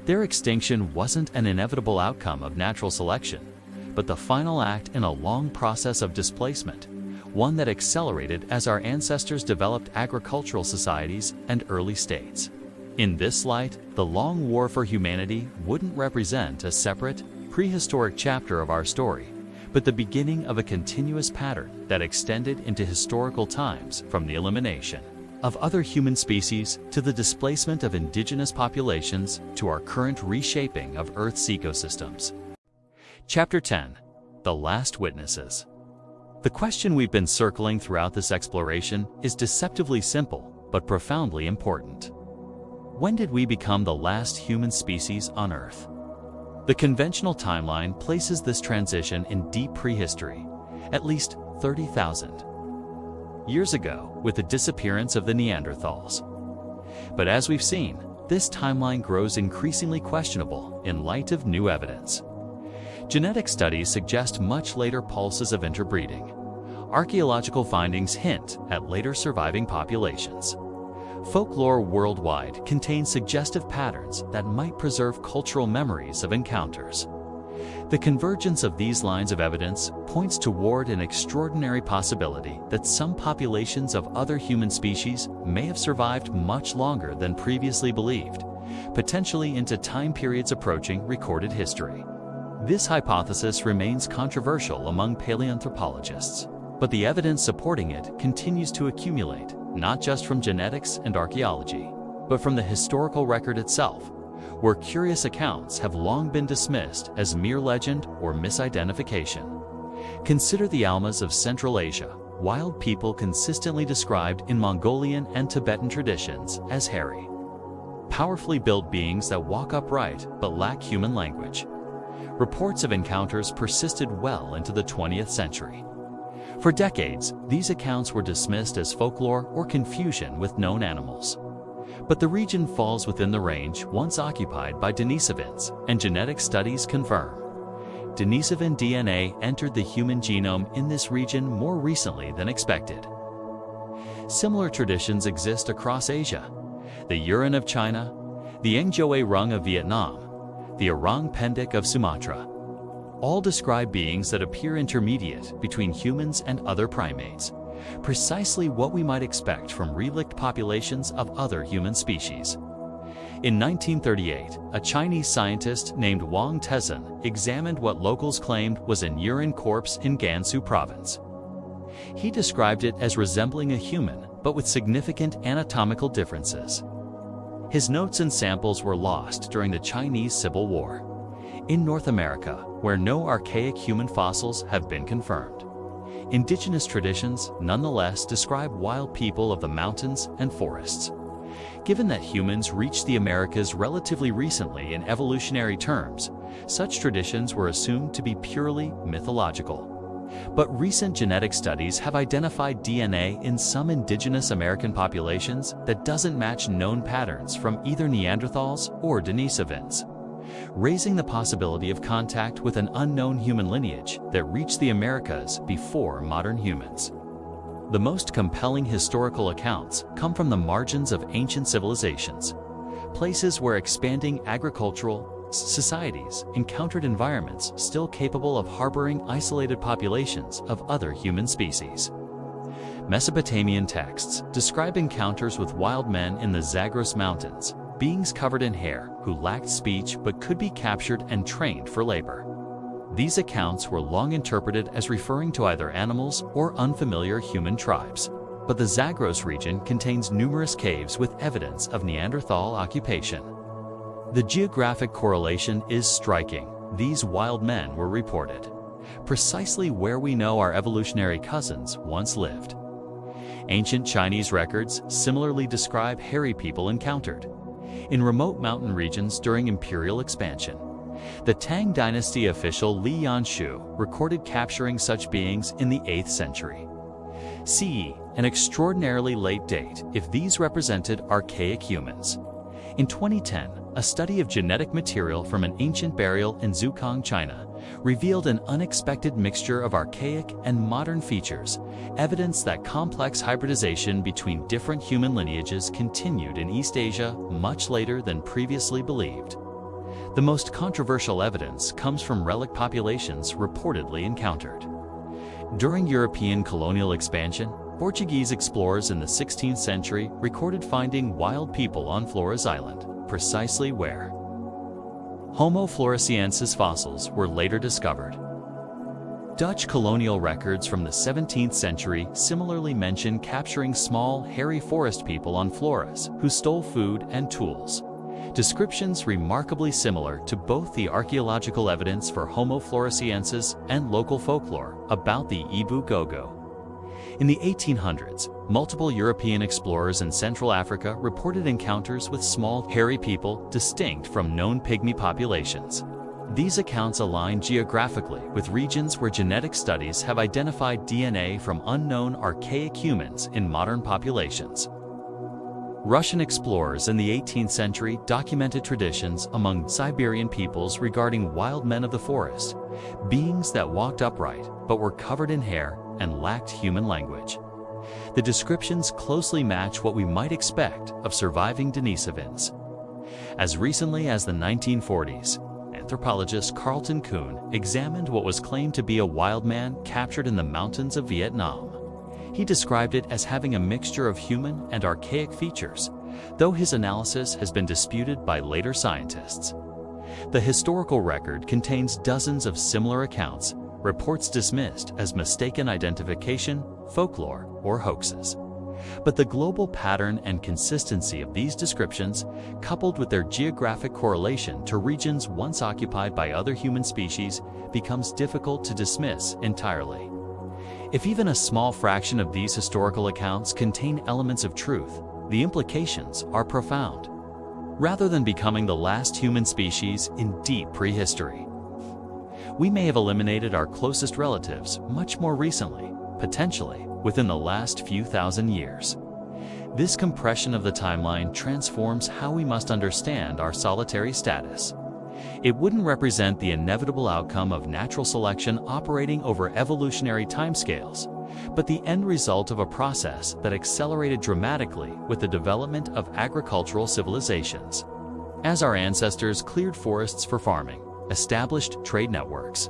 their extinction wasn't an inevitable outcome of natural selection, but the final act in a long process of displacement, one that accelerated as our ancestors developed agricultural societies and early states. In this light, the long war for humanity wouldn't represent a separate, prehistoric chapter of our story, but the beginning of a continuous pattern that extended into historical times, from the elimination of other human species to the displacement of indigenous populations to our current reshaping of Earth's ecosystems. Chapter 10. The Last Witnesses. The question we've been circling throughout this exploration is deceptively simple, but profoundly important. When did we become the last human species on Earth? The conventional timeline places this transition in deep prehistory, at least 30,000 years ago, with the disappearance of the Neanderthals. But as we've seen, this timeline grows increasingly questionable in light of new evidence. Genetic studies suggest much later pulses of interbreeding. Archaeological findings hint at later surviving populations. Folklore worldwide contains suggestive patterns that might preserve cultural memories of encounters. The convergence of these lines of evidence points toward an extraordinary possibility that some populations of other human species may have survived much longer than previously believed, potentially into time periods approaching recorded history. This hypothesis remains controversial among paleoanthropologists, but the evidence supporting it continues to accumulate, not just from genetics and archaeology, but from the historical record itself, where curious accounts have long been dismissed as mere legend or misidentification. Consider the Almas of Central Asia, wild people consistently described in Mongolian and Tibetan traditions as hairy, powerfully built beings that walk upright but lack human language. Reports of encounters persisted well into the 20th century. For decades, these accounts were dismissed as folklore or confusion with known animals. But the region falls within the range once occupied by Denisovans, and genetic studies confirm Denisovan DNA entered the human genome in this region more recently than expected. Similar traditions exist across Asia. The Yurun of China, the Ngjoe Rung of Vietnam, the Orang Pendek of Sumatra, all describe beings that appear intermediate between humans and other primates, precisely what we might expect from relict populations of other human species. In 1938, a Chinese scientist named Wang Tezhen examined what locals claimed was an Yurun corpse in Gansu province. He described it as resembling a human, but with significant anatomical differences. His notes and samples were lost during the Chinese Civil War. In North America, where no archaic human fossils have been confirmed, indigenous traditions nonetheless describe wild people of the mountains and forests. Given that humans reached the Americas relatively recently in evolutionary terms, such traditions were assumed to be purely mythological. But recent genetic studies have identified DNA in some indigenous American populations that doesn't match known patterns from either Neanderthals or Denisovans, raising the possibility of contact with an unknown human lineage that reached the Americas before modern humans. The most compelling historical accounts come from the margins of ancient civilizations, places where expanding agricultural societies encountered environments still capable of harboring isolated populations of other human species. Mesopotamian texts describe encounters with wild men in the Zagros Mountains, beings covered in hair who lacked speech but could be captured and trained for labor. These accounts were long interpreted as referring to either animals or unfamiliar human tribes, but the Zagros region contains numerous caves with evidence of Neanderthal occupation. The geographic correlation is striking. These wild men were reported precisely where we know our evolutionary cousins once lived. Ancient Chinese records similarly describe hairy people encountered in remote mountain regions during imperial expansion. The Tang Dynasty official Li Yanshu recorded capturing such beings in the 8th century CE, an extraordinarily late date if these represented archaic humans. In 2010, a study of genetic material from an ancient burial in Zhujiang, China, revealed an unexpected mixture of archaic and modern features, evidence that complex hybridization between different human lineages continued in East Asia much later than previously believed. The most controversial evidence comes from relic populations reportedly encountered. During European colonial expansion, Portuguese explorers in the 16th century recorded finding wild people on Flores Island, precisely where Homo floresiensis fossils were later discovered. Dutch colonial records from the 17th century similarly mention capturing small, hairy forest people on Flores who stole food and tools. Descriptions remarkably similar to both the archaeological evidence for Homo floresiensis and local folklore about the Ibu Gogo. In the 1800s, multiple European explorers in Central Africa reported encounters with small, hairy people distinct from known pygmy populations. These accounts align geographically with regions where genetic studies have identified DNA from unknown archaic humans in modern populations. Russian explorers in the 18th century documented traditions among Siberian peoples regarding wild men of the forest, beings that walked upright but were covered in hair and lacked human language. The descriptions closely match what we might expect of surviving Denisovans. As recently as the 1940s, anthropologist Carlton Kuhn examined what was claimed to be a wild man captured in the mountains of Vietnam. He described it as having a mixture of human and archaic features, though his analysis has been disputed by later scientists. The historical record contains dozens of similar accounts, reports dismissed as mistaken identification, folklore, or hoaxes. But the global pattern and consistency of these descriptions, coupled with their geographic correlation to regions once occupied by other human species, becomes difficult to dismiss entirely. If even a small fraction of these historical accounts contain elements of truth, the implications are profound. Rather than becoming the last human species in deep prehistory, we may have eliminated our closest relatives much more recently, potentially within the last few thousand years. This compression of the timeline transforms how we must understand our solitary status. It wouldn't represent the inevitable outcome of natural selection operating over evolutionary timescales, but the end result of a process that accelerated dramatically with the development of agricultural civilizations. As our ancestors cleared forests for farming, established trade networks,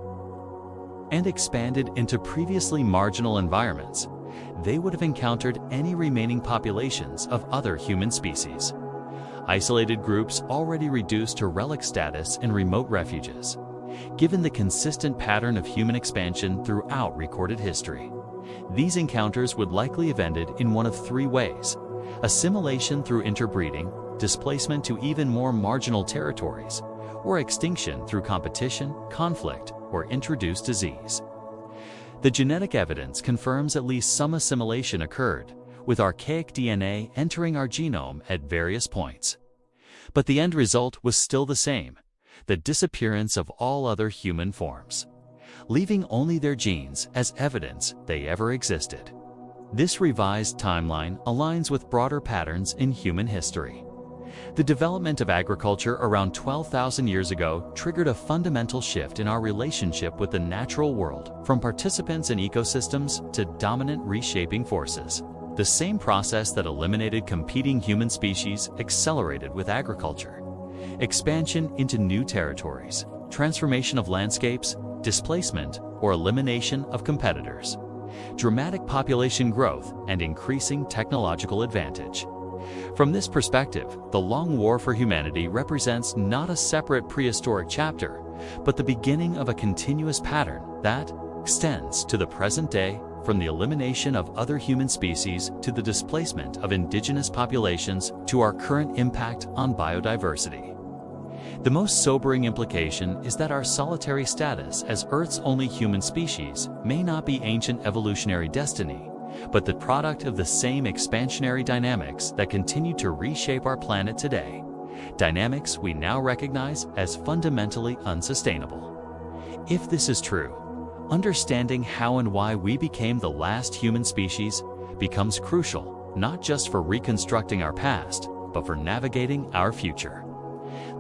and expanded into previously marginal environments, they would have encountered any remaining populations of other human species. Isolated groups already reduced to relic status in remote refuges, given the consistent pattern of human expansion throughout recorded history. These encounters would likely have ended in one of three ways: assimilation through interbreeding, displacement to even more marginal territories, or extinction through competition, conflict, or introduced disease. The genetic evidence confirms at least some assimilation occurred, with archaic DNA entering our genome at various points. But the end result was still the same: the disappearance of all other human forms, leaving only their genes as evidence they ever existed. This revised timeline aligns with broader patterns in human history. The development of agriculture around 12,000 years ago triggered a fundamental shift in our relationship with the natural world, from participants in ecosystems to dominant reshaping forces. The same process that eliminated competing human species accelerated with agriculture. Expansion into new territories, transformation of landscapes, displacement or elimination of competitors, dramatic population growth, and increasing technological advantage. From this perspective, the long war for humanity represents not a separate prehistoric chapter, but the beginning of a continuous pattern that extends to the present day, from the elimination of other human species to the displacement of indigenous populations to our current impact on biodiversity. The most sobering implication is that our solitary status as Earth's only human species may not be ancient evolutionary destiny, but the product of the same expansionary dynamics that continue to reshape our planet today, dynamics we now recognize as fundamentally unsustainable. If this is true, understanding how and why we became the last human species becomes crucial, not just for reconstructing our past, but for navigating our future.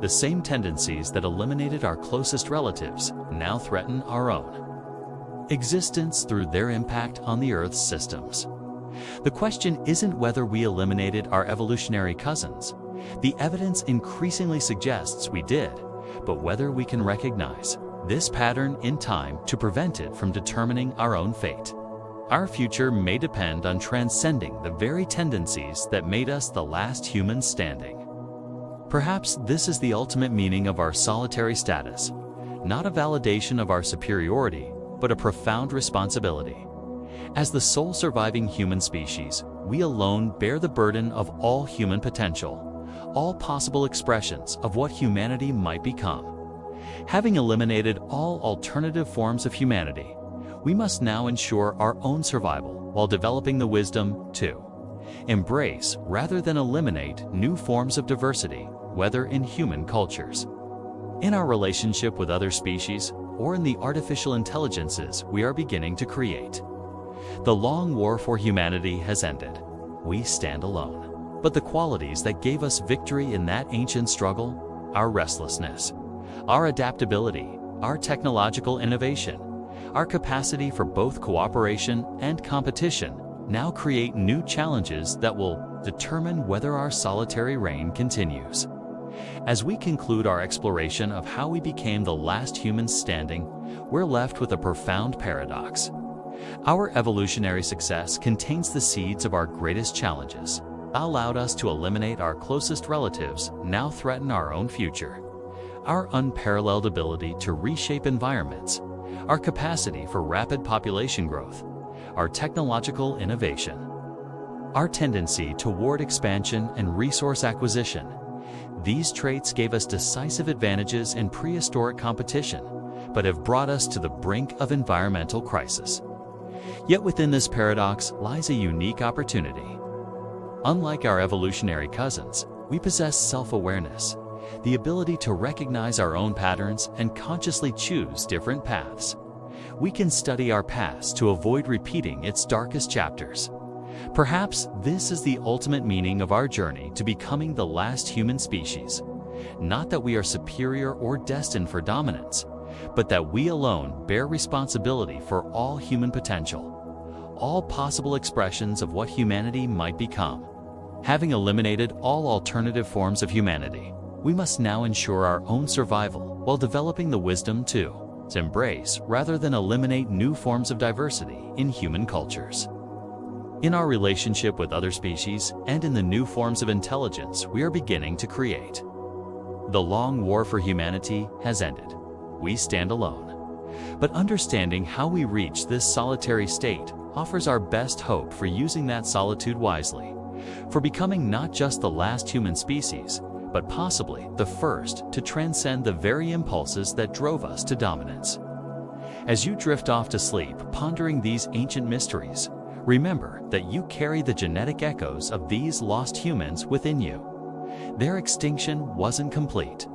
The same tendencies that eliminated our closest relatives now threaten our own existence through their impact on the Earth's systems. The question isn't whether we eliminated our evolutionary cousins. The evidence increasingly suggests we did, but whether we can recognize this pattern in time to prevent it from determining our own fate. Our future may depend on transcending the very tendencies that made us the last humans standing. Perhaps this is the ultimate meaning of our solitary status, not a validation of our superiority, but a profound responsibility. As the sole surviving human species, we alone bear the burden of all human potential, all possible expressions of what humanity might become. Having eliminated all alternative forms of humanity, we must now ensure our own survival while developing the wisdom to embrace rather than eliminate new forms of diversity, whether in human cultures, in our relationship with other species, or in the artificial intelligences we are beginning to create. The long war for humanity has ended. We stand alone. But the qualities that gave us victory in that ancient struggle, our restlessness, our adaptability, our technological innovation, our capacity for both cooperation and competition, now create new challenges that will determine whether our solitary reign continues. As we conclude our exploration of how we became the last humans standing, we're left with a profound paradox. Our evolutionary success contains the seeds of our greatest challenges. Allowed us to eliminate our closest relatives now threaten our own future. Our unparalleled ability to reshape environments, our capacity for rapid population growth, our technological innovation, our tendency toward expansion and resource acquisition. These traits gave us decisive advantages in prehistoric competition, but have brought us to the brink of environmental crisis. Yet within this paradox lies a unique opportunity. Unlike our evolutionary cousins, we possess self-awareness, the ability to recognize our own patterns and consciously choose different paths. We can study our past to avoid repeating its darkest chapters. Perhaps this is the ultimate meaning of our journey to becoming the last human species, Not that we are superior or destined for dominance, but that we alone bear responsibility for all human potential, all possible expressions of what humanity might become. Having eliminated all alternative forms of humanity, we must now ensure our own survival while developing the wisdom to embrace rather than eliminate new forms of diversity in human cultures. In our relationship with other species and in the new forms of intelligence we are beginning to create. The long war for humanity has ended. We stand alone. But understanding how we reach this solitary state offers our best hope for using that solitude wisely, for becoming not just the last human species, but possibly the first to transcend the very impulses that drove us to dominance. As you drift off to sleep pondering these ancient mysteries, remember that you carry the genetic echoes of these lost humans within you. Their extinction wasn't complete.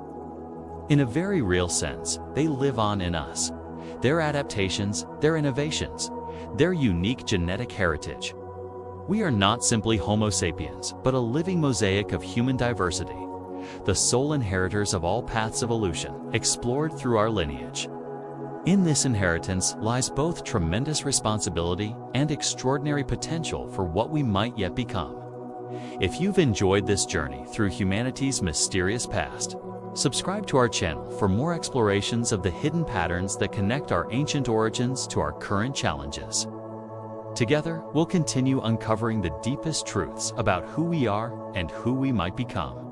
In a very real sense, they live on in us. Their adaptations, their innovations, their unique genetic heritage. We are not simply Homo sapiens, but a living mosaic of human diversity, the sole inheritors of all paths of evolution explored through our lineage. In this inheritance lies both tremendous responsibility and extraordinary potential for what we might yet become. If you've enjoyed this journey through humanity's mysterious past, subscribe to our channel for more explorations of the hidden patterns that connect our ancient origins to our current challenges. Together, we'll continue uncovering the deepest truths about who we are and who we might become.